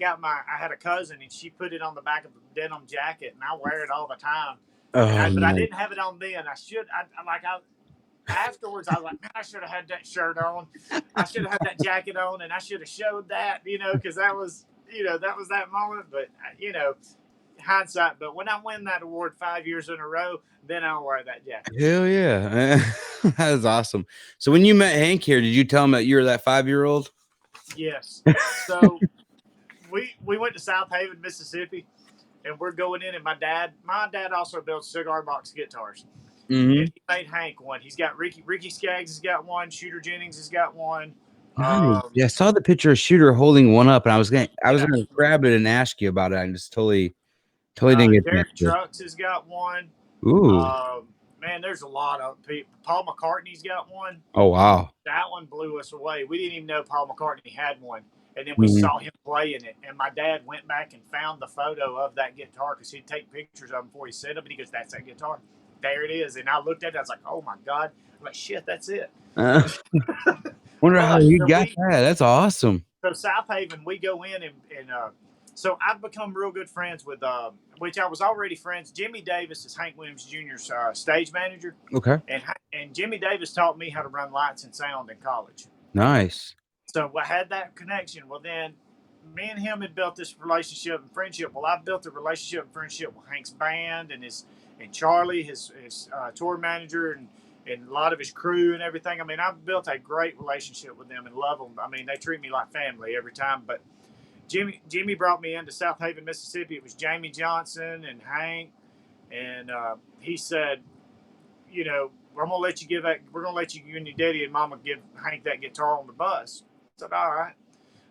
had a cousin, and she put it on the back of the denim jacket, and I wear it all the time. But I didn't have it on then. Afterwards, I was like, man, I should have had that shirt on. I should have had that jacket on, and I should have showed that, because that was that moment. But, hindsight. But when I win that award 5 years in a row, then I'll wear that jacket. Hell yeah. That is awesome. So when you met Hank here, did you tell him that you were that 5-year-old? Yes. So we went to South Haven, Mississippi, and we're going in, and my dad also builds cigar box guitars. Mm-hmm. And he made Hank one. He's got Ricky Skaggs has got one. Shooter Jennings has got one. Nice. Yeah, I saw the picture of Shooter holding one up, and I was gonna grab it and ask you about it. I just totally didn't get Derek Trucks has got one. Ooh. Man, there's a lot of people. Paul McCartney's got one. Oh wow. That one blew us away. We didn't even know Paul McCartney had one. And then we saw him playing it. And my dad went back and found the photo of that guitar, because he'd take pictures of him before he set them. And he goes, that's that guitar. There it is. And I looked at it. I was like, oh, my God. I'm like, shit, that's it. Wonder how you got that. That's awesome. So South Haven, we go in and so I've become real good friends with, which I was already friends. Jimmy Davis is Hank Williams Jr.'s stage manager. Okay. And Jimmy Davis taught me how to run lights and sound in college. Nice. So I had that connection. Well, then me and him had built this relationship and friendship. Well, I built a relationship and friendship with Hank's band and Charlie, his tour manager, and a lot of his crew and everything. I mean, I've built a great relationship with them and love them. I mean, they treat me like family every time. But Jimmy brought me into South Haven, Mississippi. It was Jamie Johnson and Hank, and he said, we're gonna let you you and your daddy and mama give Hank that guitar on the bus. I said, all right.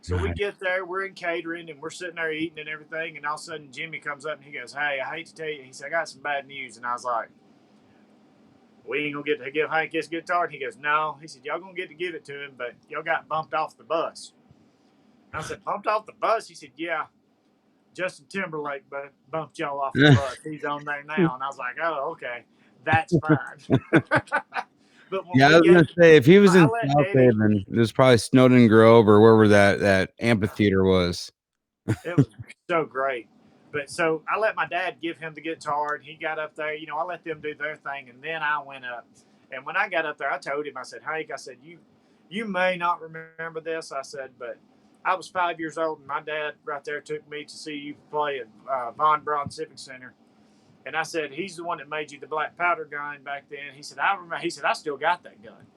So we get there, we're in catering, and we're sitting there eating and everything, and all of a sudden Jimmy comes up and he goes, hey, I hate to tell you, he said, I got some bad news. And I was like, we ain't gonna get to give Hank his guitar. And he goes, no. He said, y'all gonna get to give it to him, but y'all got bumped off the bus. And I said, bumped off the bus? He said, yeah. Justin Timberlake bumped y'all off the bus. He's on there now. And I was like, oh, okay. That's fine. But I was gonna say, if he was in South Haven, it was probably Snowden Grove or wherever that amphitheater was. It was so great. But so I let my dad give him the guitar, and he got up there. I let them do their thing, and then I went up. And when I got up there, I told him, I said, Hank, I said, you may not remember this. I said, but I was 5 years old, and my dad right there took me to see you play at Von Braun Civic Center. And I said, he's the one that made you the black powder gun back then. He said, I remember. He said, I still got that gun.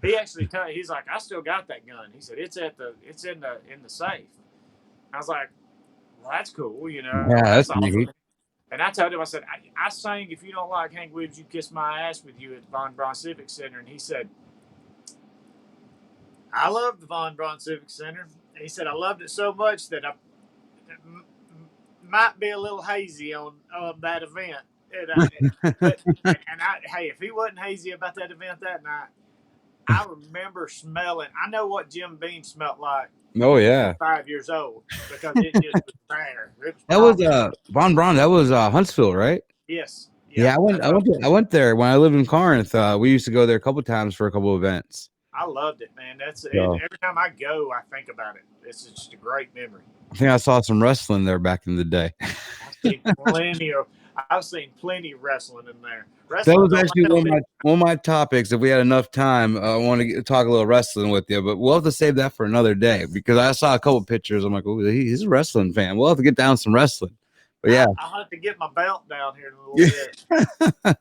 He actually he's like, I still got that gun. He said, it's in the safe. I was like, well, that's cool, Yeah, that's awesome. And I told him, I said, I sang If You Don't Like Hank Williams, You Kiss My Ass with you at the Von Braun Civic Center. And he said, I love the Von Braun Civic Center. He said, I loved it so much that I might be a little hazy on that event. Hey, if he wasn't hazy about that event that night, I remember smelling. I know what Jim Beam smelled like. Oh yeah, 5 years old, because it just was there. That was Von Braun. That was Huntsville, right? Yes. Yeah, I went there when I lived in Corinth. We used to go there a couple times for a couple events. I loved it, man. Every time I go, I think about it. It's just a great memory. I think I saw some wrestling there back in the day. I I've seen plenty of wrestling in there. That Wrestling's was on actually my one of my topics. If we had enough time, I want to talk a little wrestling with you, but we'll have to save that for another day because I saw a couple pictures. I'm like, oh, he's a wrestling fan. We'll have to get down some wrestling. But yeah, I'll have to get my belt down here in a little bit.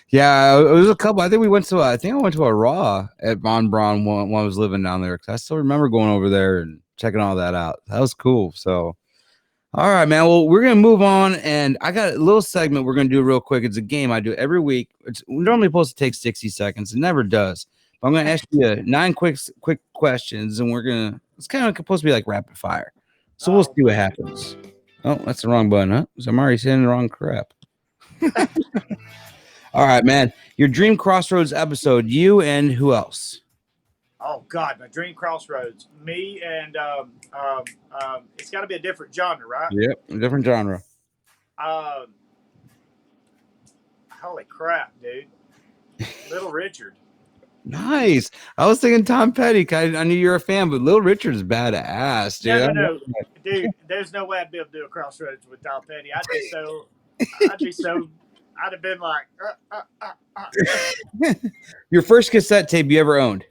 Yeah, it was a couple. I think we went to. I think I went to a Raw at Von Braun when I was living down there. Cause I still remember going over there and checking all that out. That was cool. So, all right, man. Well, we're gonna move on, and I got a little segment we're gonna do real quick. It's a game I do every week. It's normally supposed to take 60 seconds. It never does. But I'm gonna ask you 9 quick questions, and it's kind of supposed to be like rapid fire. So we'll see what happens. Oh, that's the wrong button, huh? So I'm already saying the wrong crap. All right, man. Your dream Crossroads episode, you and who else? Oh God, my dream Crossroads. Me and it's got to be a different genre, right? Yep, a different genre. Holy crap, dude! Little Richard. Nice. I was thinking Tom Petty. I knew you were a fan, but Little Richard's badass, dude. No, dude. There's no way I'd be able to do a Crossroads with Tom Petty. I'd have been like, Your first cassette tape you ever owned?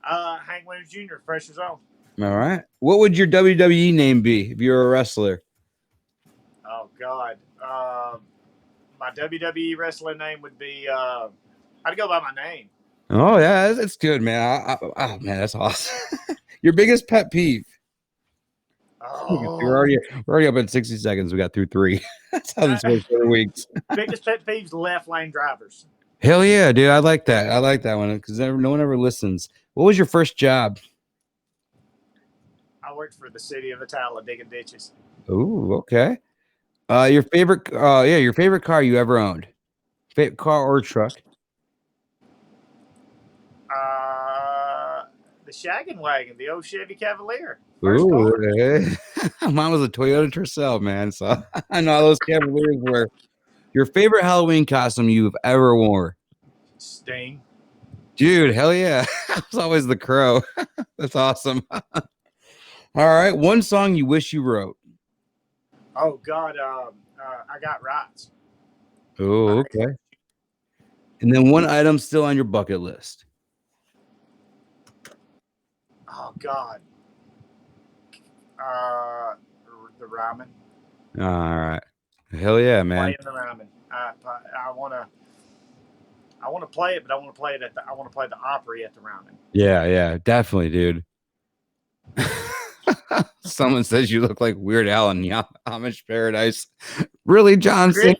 Hank Williams Jr., Pressure's On. All right. What would your WWE name be if you were a wrestler? Oh, God. My WWE wrestling name would be, I'd go by my name. Oh, yeah. That's good, man. Oh, man, that's awesome. Your biggest pet peeve? Oh. We're already up in 60 seconds. We got through 3. That's how this works for weeks. Biggest pet peeves, left lane drivers. Hell yeah, dude. I like that. I like that one because no one ever listens. What was your first job? I worked for the city of Attalla digging ditches. Ooh, okay. Your favorite car you ever owned? Favorite car or truck? The shaggin' wagon, the old Chevy Cavalier. Ooh, mine was a Toyota Tercel, man. So I know how those Cavaliers were. Your favorite Halloween costume you've ever worn? Sting. Dude, hell yeah. I was always the Crow. That's awesome. All right. One song you wish you wrote. Oh, God. I Got Rights. Oh, okay. And then one item still on your bucket list. Oh, God. The ramen. All right. Hell yeah, man. Playing the ramen. I want to play it, but I want to play the Opry at the ramen. Yeah, definitely, dude. Someone says you look like Weird Al in Amish Paradise. Really, Johnson?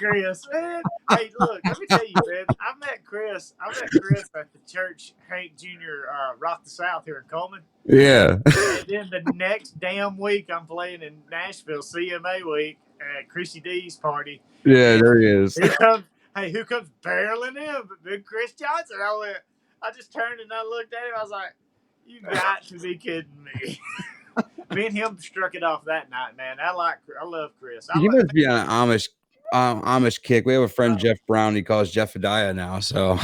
Chris, man. Hey, look, let me tell you, man. I met Chris at the church Hank Jr. Rock the South here in Coleman. Yeah. And then the next damn week, I'm playing in Nashville CMA week at Chrissy D's party. Yeah, there he is. Who comes barreling in? But Big Chris Johnson. I just turned and I looked at him. I was like, you got to be kidding me. Me and him struck it off that night, man. I love Chris. You must be on an Amish kick. We have a friend, Jeff Brown. He calls Jeff Attalla now. So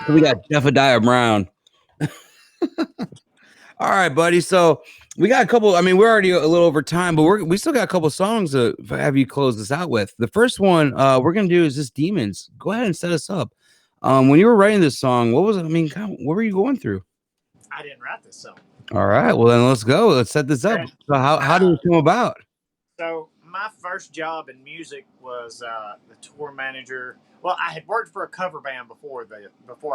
we got Jeff Attalla Brown. All right, buddy. So we got a couple. I mean, we're already a little over time, but we still got a couple songs to have you close this out with. The first one we're gonna do is just Demons. Go ahead and set us up. When you were writing this song, what was it? I mean, what were you going through? I didn't write this song. All right. Well, then let's go. Let's set this up. So how did it come about? So my first job in music was the tour manager. Well, I had worked for a cover band before I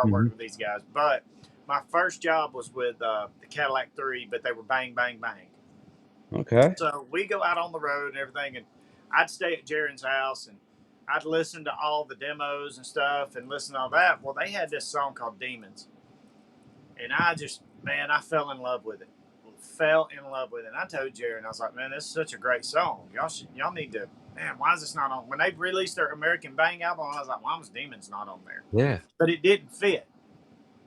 worked with these guys, but my first job was with the Cadillac 3, but they were Bang Bang Bang. Okay. So we go out on the road and everything, and I'd stay at Jaren's house, and I'd listen to all the demos and stuff and listen to all that. Well, they had this song called Demons. And I fell in love with it. And I told Jaren, I was like, man, this is such a great song. Y'all need to, man, why is this not on? When they released their American Bang album, I was like, why was Demons not on there? Yeah. But it didn't fit.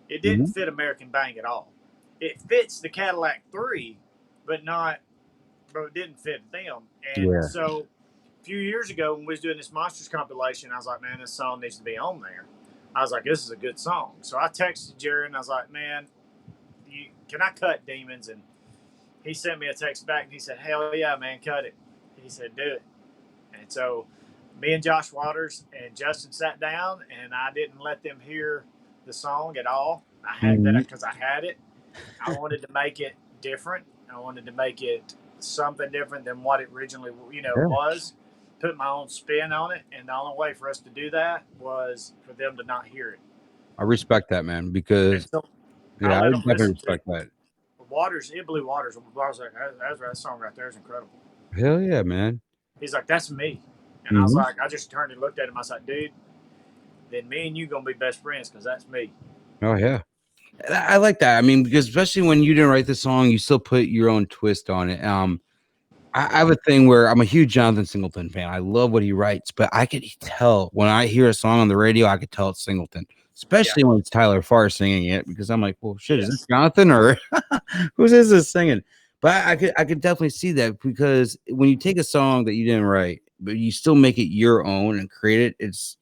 It didn't fit American Bang at all. It fits the Cadillac 3, but it didn't fit them. And so a few years ago when we was doing this Monsters compilation, I was like, man, this song needs to be on there. I was like, this is a good song. So I texted Jared and I was like, man, can I cut Demons? And he sent me a text back and he said, "Hell yeah, man, cut it." He said, "Do it." And so me and Josh Waters and Justin sat down, and I didn't let them hear the song at all. I had that because I had it. I wanted to make it different. I wanted to make it something different than what it originally, Yeah. was. Put my own spin on it, and the only way for us to do that was for them to not hear it. I respect that, man, because So I I let them definitely listen to it. respect that. Waters, it blew Waters. I was like, that song right there is incredible. Hell yeah, man. He's like, that's me. And I was like, I just turned and looked at him. I was like, dude, then me and you going to be best friends because that's me. Oh, yeah. I like that. I mean, because especially when you didn't write the song, you still put your own twist on it. I have a thing where I'm a huge Jonathan Singleton fan. I love what he writes, but I could tell when I hear a song on the radio, I could tell it's Singleton, especially when it's Tyler Farr singing it, because I'm like, well, shit, is this Jonathan or who's this singing? But I could definitely see that, because when you take a song that you didn't write, but you still make it your own and create it, it's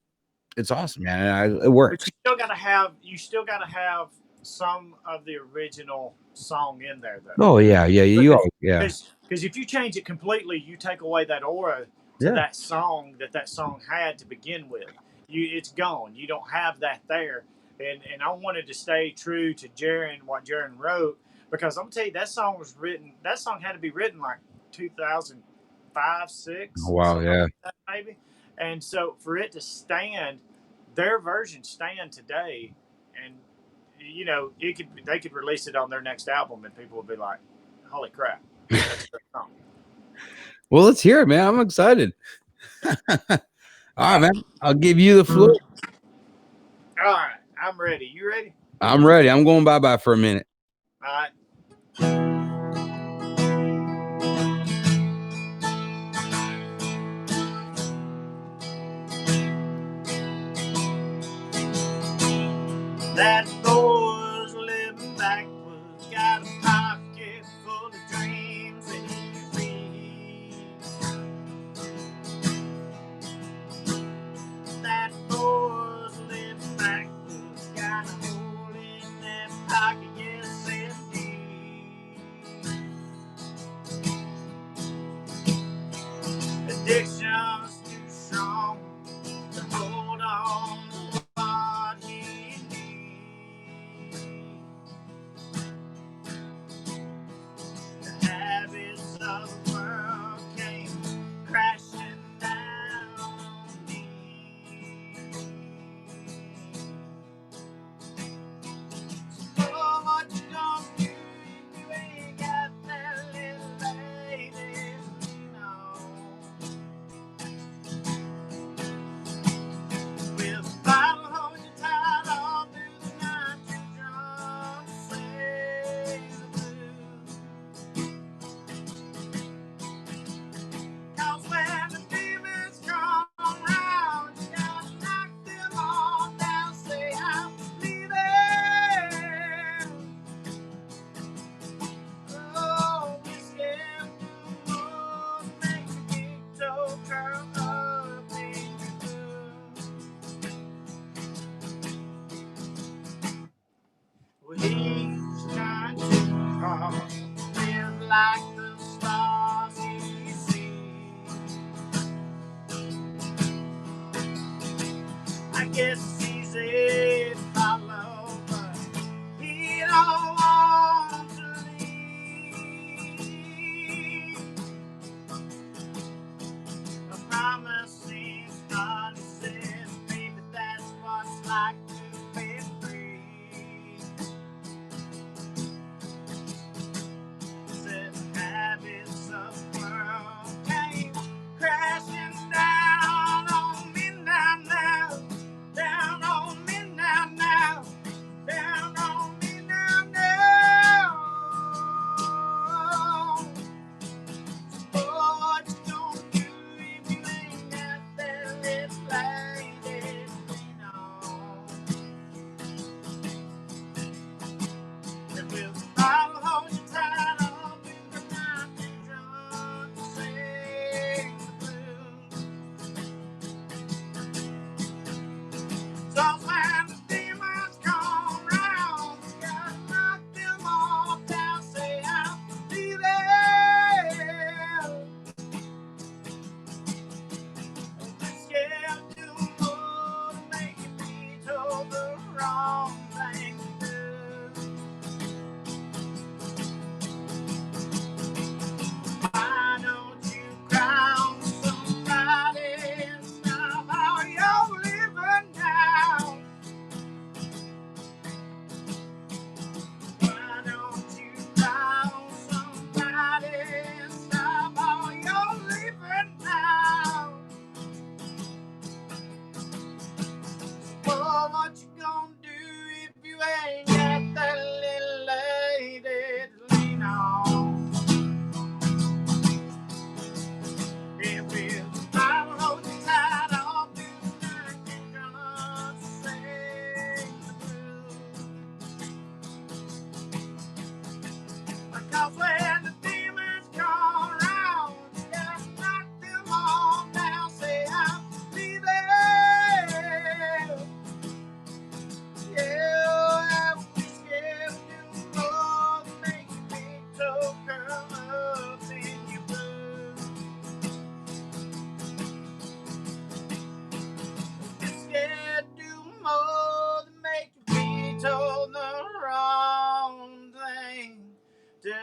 awesome, man. It works. But you still gotta have some of the original song in there, though. Oh yeah, yeah. Because if you change it completely, you take away that aura to that song had to begin with. It's gone. You don't have that there. And I wanted to stay true to Jaron, what Jaron wrote, because I'm gonna tell you that song was written. That song had to be written like 2005, 6. Oh, wow, yeah. Like that, maybe. And so for it to stand, their version stand today, and they could release it on their next album, and people would be like, "Holy crap!" That's a great song. Well, let's hear it, man. I'm excited. All right, man. I'll give you the floor. All right, I'm ready. You ready? I'm ready. I'm going bye-bye for a minute. All right. That boy's living backwards, got a pocket full of dreams and he reads. That boy's living backwards, got a hole in that pocket, yes indeed. Addiction's too strong to hold on to what he needs.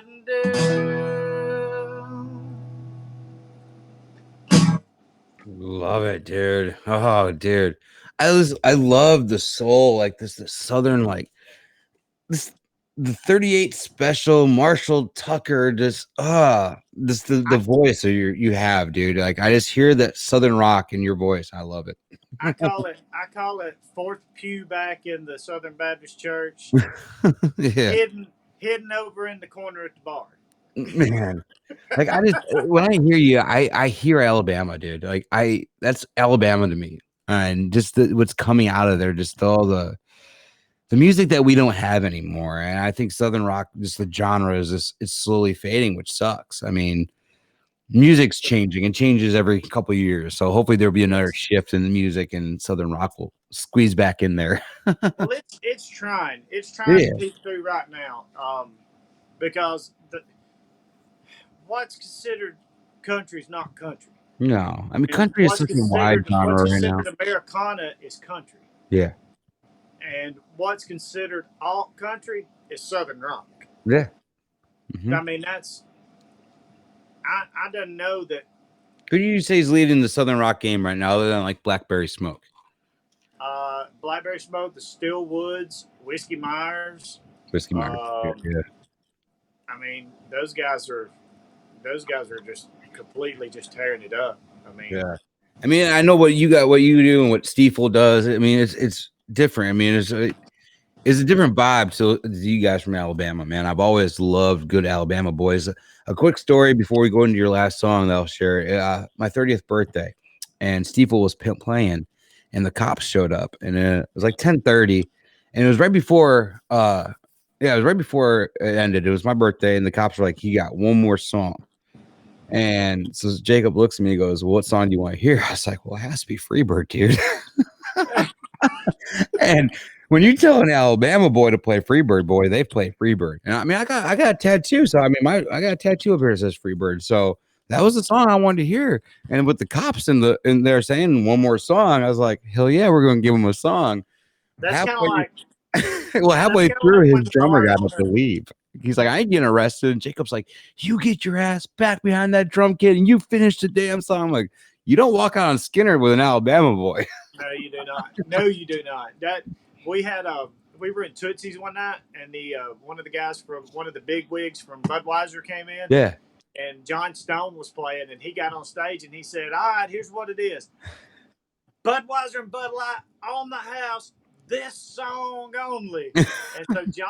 and do. Love it, dude. Oh, dude. I love the soul, like this, the southern, like this, the 38 special Marshall Tucker, just this the voice that you have, dude. Like I just hear that southern rock in your voice. I love it. I call it fourth pew back in the Southern Baptist Church, Yeah, hidden over in the corner at the bar. man. Like I just when I hear you, I hear Alabama, dude. Like that's Alabama to me, and just what's coming out of there, just all the music that we don't have anymore. And I think Southern rock, just the genre is just, it's slowly fading, which sucks. I mean, music's changing and changes every couple of years. So hopefully there'll be another shift in the music and Southern rock will squeeze back in there. Well, it's trying Yeah. to peek through right now, because what's considered country is not country. No, I mean, And country is such a wide genre what's right now. considered Americana is country. Yeah. And what's considered alt country is Southern rock. Yeah. Mm-hmm. I mean, I don't know that. Who do you say is leading the Southern rock game right now, other than like Blackberry Smoke? Blackberry Smoke, the Stillwoods, Whiskey Myers. Whiskey Myers. Yeah. I mean, those guys are just completely just tearing it up. I mean, yeah. I mean, I know what you do, and what Stiefel does. I mean, it's different. I mean, it's a different vibe to you guys from Alabama, man. I've always loved good Alabama boys. A quick story before we go into your last song that I'll share. My 30th birthday, and Stiefel was playing, and the cops showed up, and it was like 10:30, and it was right before. It was right before it ended. It was my birthday, and the cops were like, "He got one more song." And so Jacob looks at me and goes, well, what song do you want to hear? I was like, well, it has to be Freebird, dude. And when you tell an Alabama boy to play Freebird, boy, they play Freebird. And I mean, I got a tattoo. So I mean, I got a tattoo up here that says Freebird. So that was the song I wanted to hear. And with the cops in there saying one more song, I was like, hell yeah, we're going to give him a song. that's kind of like. Well, halfway through, like his drummer got up to leave. He's like, I ain't getting arrested. And Jacob's like, you get your ass back behind that drum kit and you finish the damn song. I'm like, you don't walk out on Skinner with an Alabama boy. No, you do not. No, you do not. We were in Tootsie's one night, and one of the guys from one of the big wigs from Budweiser came in. Yeah. And John Stone was playing, and he got on stage and he said, all right, here's what it is. Budweiser and Bud Light on the house, this song only. And so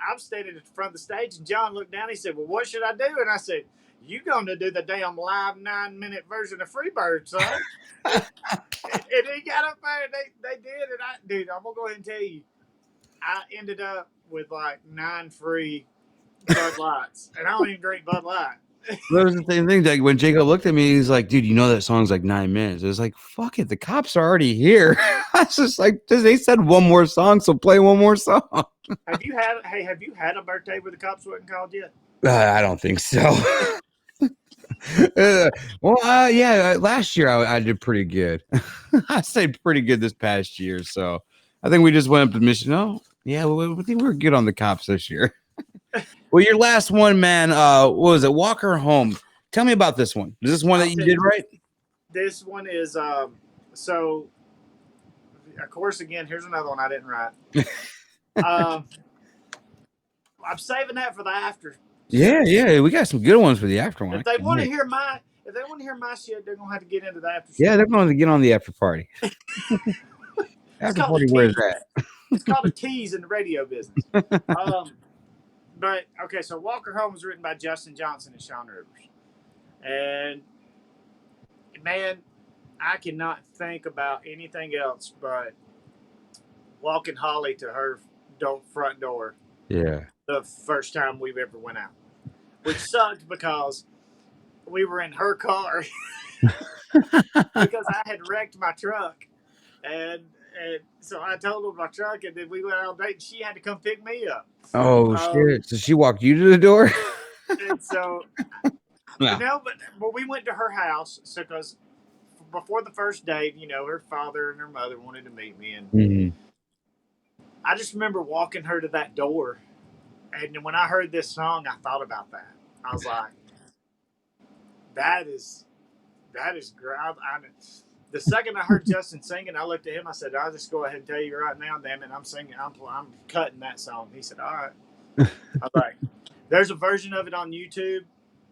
I'm standing at the front of the stage, and John looked down. He said, well, what should I do? And I said, you going to do the damn live 9-minute version of Freebird, son. And he got up there, and they did. And dude, I'm going to go ahead and tell you, I ended up with like 9 free Bud Lights. And I don't even drink Bud Light. That was the same thing. Like when Jacob looked at me, he's like, dude, you know that song's like 9 minutes. It was like, fuck it. The cops are already here. I was just like, they said one more song, so play one more song. Have you had a birthday where the cops weren't called yet? I don't think so. Yeah, last year I did pretty good. I stayed pretty good this past year. So I think we just went up to Michigan. Oh, yeah, we think we're good on the cops this year. Well, your last one, man, what was it? Walker Home. Tell me about this one. Is this one that you did right? This one is so of course, again, here's another one I didn't write. I'm saving that for the after. Yeah, we got some good ones for the after one. If they want to hear my shit, they're gonna have to get into the after. Yeah, they're going to get on the after party. After party, where's that? It's called a tease in the radio business. But okay, so Walker Home was written by Justin Johnson and Sean Rivers, and man, I cannot think about anything else but walking Holly to her front door. Yeah. The first time we've ever went out, which sucked because we were in her car because I had wrecked my truck, and so I totaled my truck, and then we went out on a date, and she had to come pick me up. Oh shit! So she walked you to the door? And so, but we went to her house, so because before the first date, her father and her mother wanted to meet me, and I just remember walking her to that door And when I heard this song, I thought about that. I was like, that is great. The second I heard Justin singing, I looked at him. I said, "I'll just go ahead and tell you right now, damn it, I'm singing. I'm cutting that song." He said, "All right." I was like, "There's a version of it on YouTube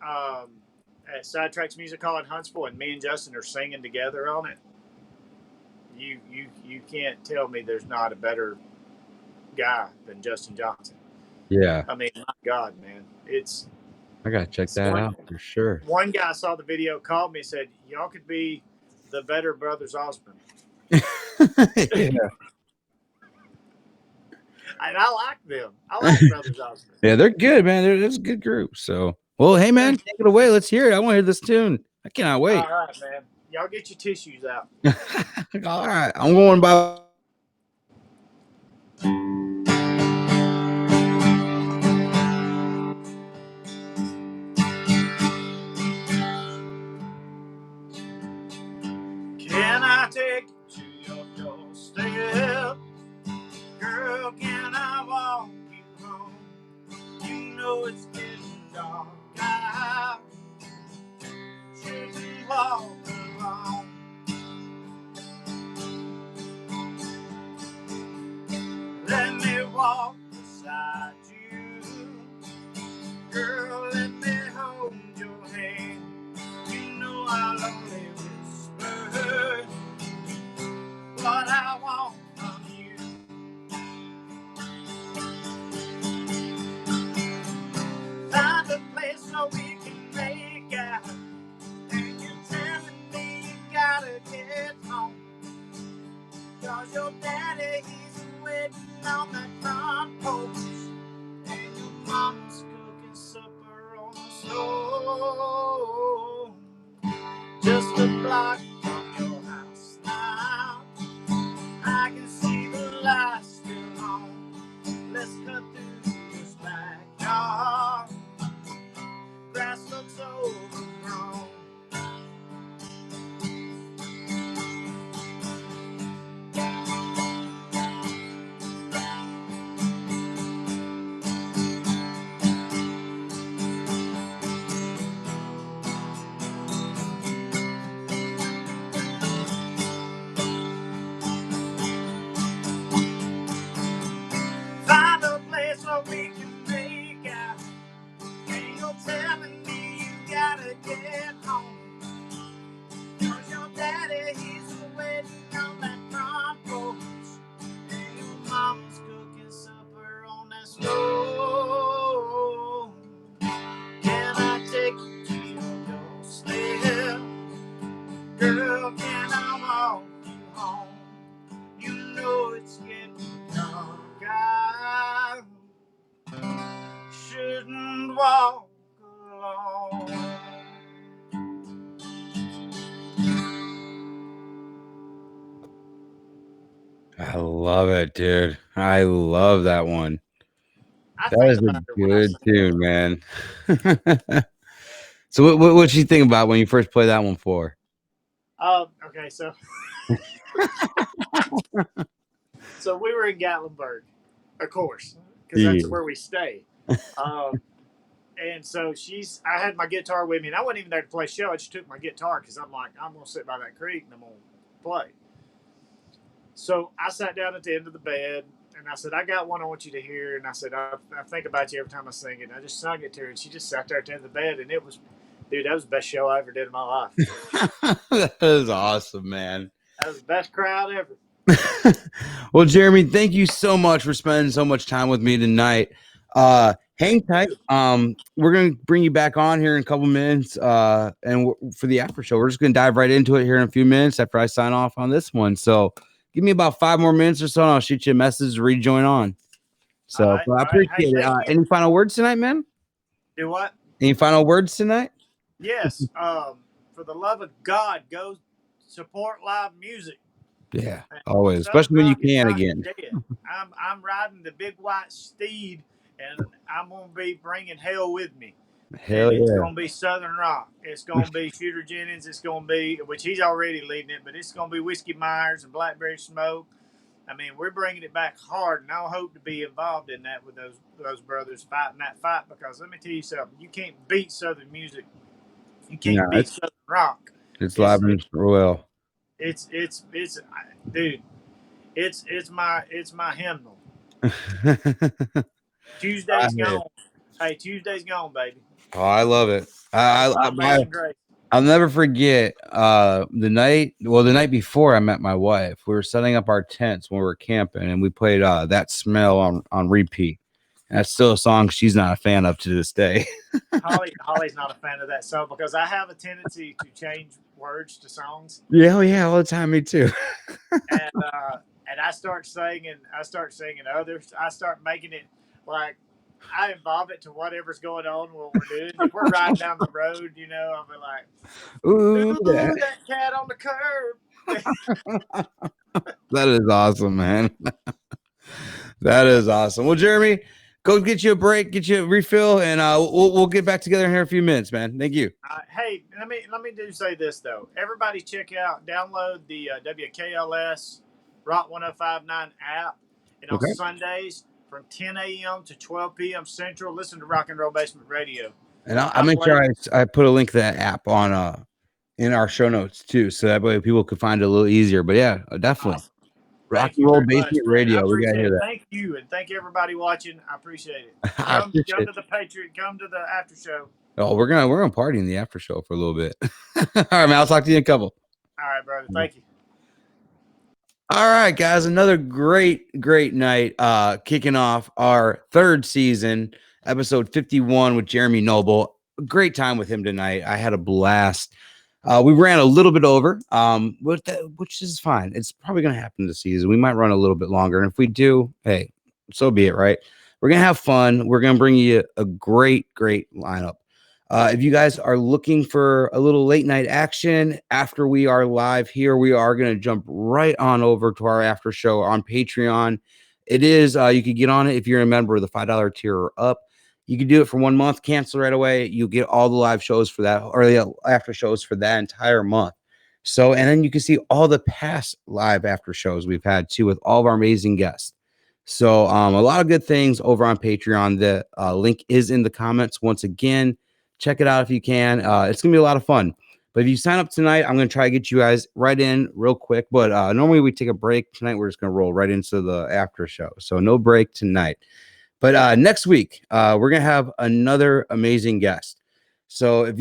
at Sidetracks Music Hall in Huntsville, and me and Justin are singing together on it. You can't tell me there's not a better guy than Justin Johnson. Yeah. I mean, my God, man, I gotta check that out for sure. One guy saw the video, called me, and said, "Y'all could be the better Brothers Osborne." Yeah. And I like them. I like Brothers Osborne. Yeah, they're good, man. That's a good group. So, well, hey, man, take it away. Let's hear it. I want to hear this tune. I cannot wait. All right, man. Y'all get your tissues out. All right. I'm going by. Can I take you to your doorstep? Girl, can I walk you home? You know it's getting dark. I shouldn't walk alone. Let me walk beside you. Girl, let me hold your hand. You know I'll only whisper what I want from you. Find a place so we can make out. And you're telling me you gotta get home. 'Cause your daddy, he's waiting on that front porch. And your mama's cooking supper on the stove. Just a block from your house now. I can see the lights still on. Let's cut through this backyard. Grass looks overgrown. Find a place where we can make out. And you're telling me you gotta get home. 'Cause your daddy, he's waiting on that front porch. And your mama's cooking supper on that stove. Can I take you to your doorstep? Girl, can I walk you home? You know it's getting dark. I shouldn't walk alone. I love it, dude. I love that one. I That think is about a it when I good sing tune, man. So, what you think about when you first played that one for? Okay, so we were in Gatlinburg, of course, because that's where we stay. And so I had my guitar with me, and I wasn't even there to play show. I just took my guitar because I'm like, I'm gonna sit by that creek and I'm gonna play. So I sat down at the end of the bed, and I said, I got one I want you to hear. And I said, I think about you every time I sing it. And I just sung it to her, and she just sat there at the end of the bed, and it was, dude, that was the best show I ever did in my life. That is awesome, man. That was the best crowd ever. Well, Jeremy, thank you so much for spending so much time with me tonight. Hang tight. We're gonna bring you back on here in a couple minutes. And for the after show, we're just gonna dive right into it here in a few minutes after I sign off on this one. So give me about 5 more minutes or so, and I'll shoot you a message to rejoin on. So All right, I appreciate Hey, it. Any final words tonight, man? Do what? Any final words tonight? Yes. For the love of God, go support live music. Yeah, always, especially when you can again. I'm riding the big white steed, and I'm gonna be bringing hell with me. Hell and it's yeah. gonna be Southern Rock. It's gonna be Shooter Jennings. It's gonna be, which he's already leading it, but it's gonna be Whiskey Myers and Blackberry Smoke I mean, we're bringing it back hard, and I hope to be involved in that with those brothers fighting that fight. Because let me tell you something: you can't beat Southern music. You can't beat Southern rock. It's live and well. It's dude. It's my hymnal. Tuesday's gone. Hey, Tuesday's gone, baby. Oh, I love it. I'll never forget the night before I met my wife. We were setting up our tents when we were camping, and we played That Smell on repeat. And that's still a song she's not a fan of to this day. Holly's not a fan of that song because I have a tendency to change words to songs. Yeah, all the time. Me too. And I start singing others. I start making it like I involve it to whatever's going on what we're doing. If we're riding down the road, you know, I'll be like, ooh, that cat on the curb. That is awesome, man. That is awesome. Well, Jeremy, go get you a break, get you a refill, and we'll get back together in here in a few minutes, man. Thank you. Hey, let me say this though. Everybody download the WKLS Rock 105.9 app, and on Sundays from 10 a.m. to 12 p.m. Central, listen to Rock and Roll Basement Radio. And I'll make sure I put a link to that app on in our show notes too, so that way people could find it a little easier. But yeah, definitely. Awesome. Rock and Roll Basement Radio. We gotta hear that. Thank you, and thank everybody watching. I appreciate it. Come to the Patriot. Come to the after show. Oh, we're gonna party in the after show for a little bit. All right, man. I'll talk to you in a couple. All right, brother. Thank you. All right, guys. Another great night. Kicking off our third season, episode 51 with Jeremy Noble. Great time with him tonight. I had a blast. We ran a little bit over, which is fine. It's probably going to happen this season. We might run a little bit longer. And if we do, hey, so be it, right? We're going to have fun. We're going to bring you a great lineup. If you guys are looking for a little late night action after we are live here, we are going to jump right on over to our after show on Patreon. It is, you could get on it if you're a member of the $5 tier or up. You can do it for 1 month, cancel right away. You get all the live shows for that, or the after shows for that entire month. So, and then you can see all the past live after shows we've had too, with all of our amazing guests. So, a lot of good things over on Patreon. The link is in the comments. Once again, check it out if you can. It's gonna be a lot of fun. But if you sign up tonight, I'm gonna try to get you guys right in real quick. But normally we take a break. Tonight we're just gonna roll right into the after show. So no break tonight. But next week, we're going to have another amazing guest. So if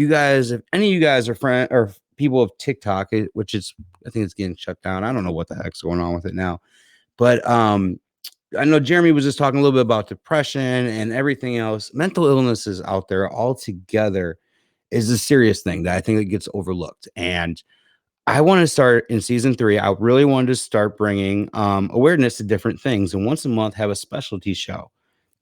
any of you guys are friends or people of TikTok, which is, I think it's getting shut down. I don't know what the heck's going on with it now. But I know Jeremy was just talking a little bit about depression and everything else. Mental illnesses out there altogether is a serious thing that I think it gets overlooked. And I want to start in season 3. I really wanted to start bringing awareness to different things. And once a month, have a specialty show.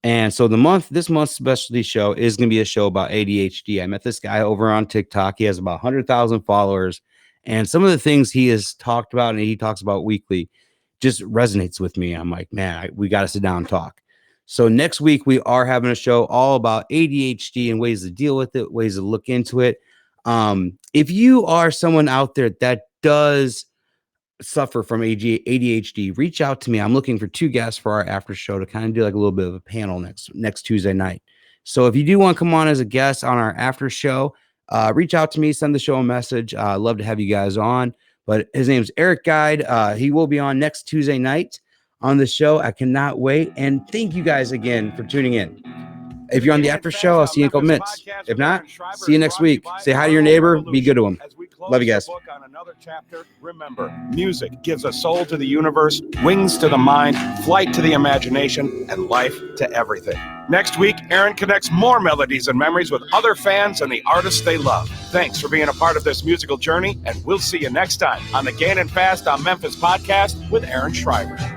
And so this month's specialty show is going to be a show about ADHD. I met this guy over on TikTok. He has about 100,000 followers. And some of the things he has talked about and he talks about weekly just resonates with me. I'm like, man, we got to sit down and talk. So next week, we are having a show all about ADHD and ways to deal with it, ways to look into it. If you are someone out there that does suffer from ADHD, reach out to me. I'm looking for 2 guests for our after show to kind of do like a little bit of a panel next Tuesday night. So if you do want to come on as a guest on our after show, reach out to me, send the show a message. I'd love to have you guys on. But his name's Eric Guide. He will be on next Tuesday night on the show. I cannot wait. And thank you guys again for tuning in. If you're on the after show, I'll see you in a couple minutes. If not, see you next week. Say hi to your neighbor. Be good to him. Love you guys. On another chapter, remember, music gives a soul to the universe, wings to the mind, flight to the imagination, and life to everything. Next week, Aaron connects more melodies and memories with other fans and the artists they love. Thanks for being a part of this musical journey, and we'll see you next time on the Gainin Fast on Memphis podcast with Aaron Shriver.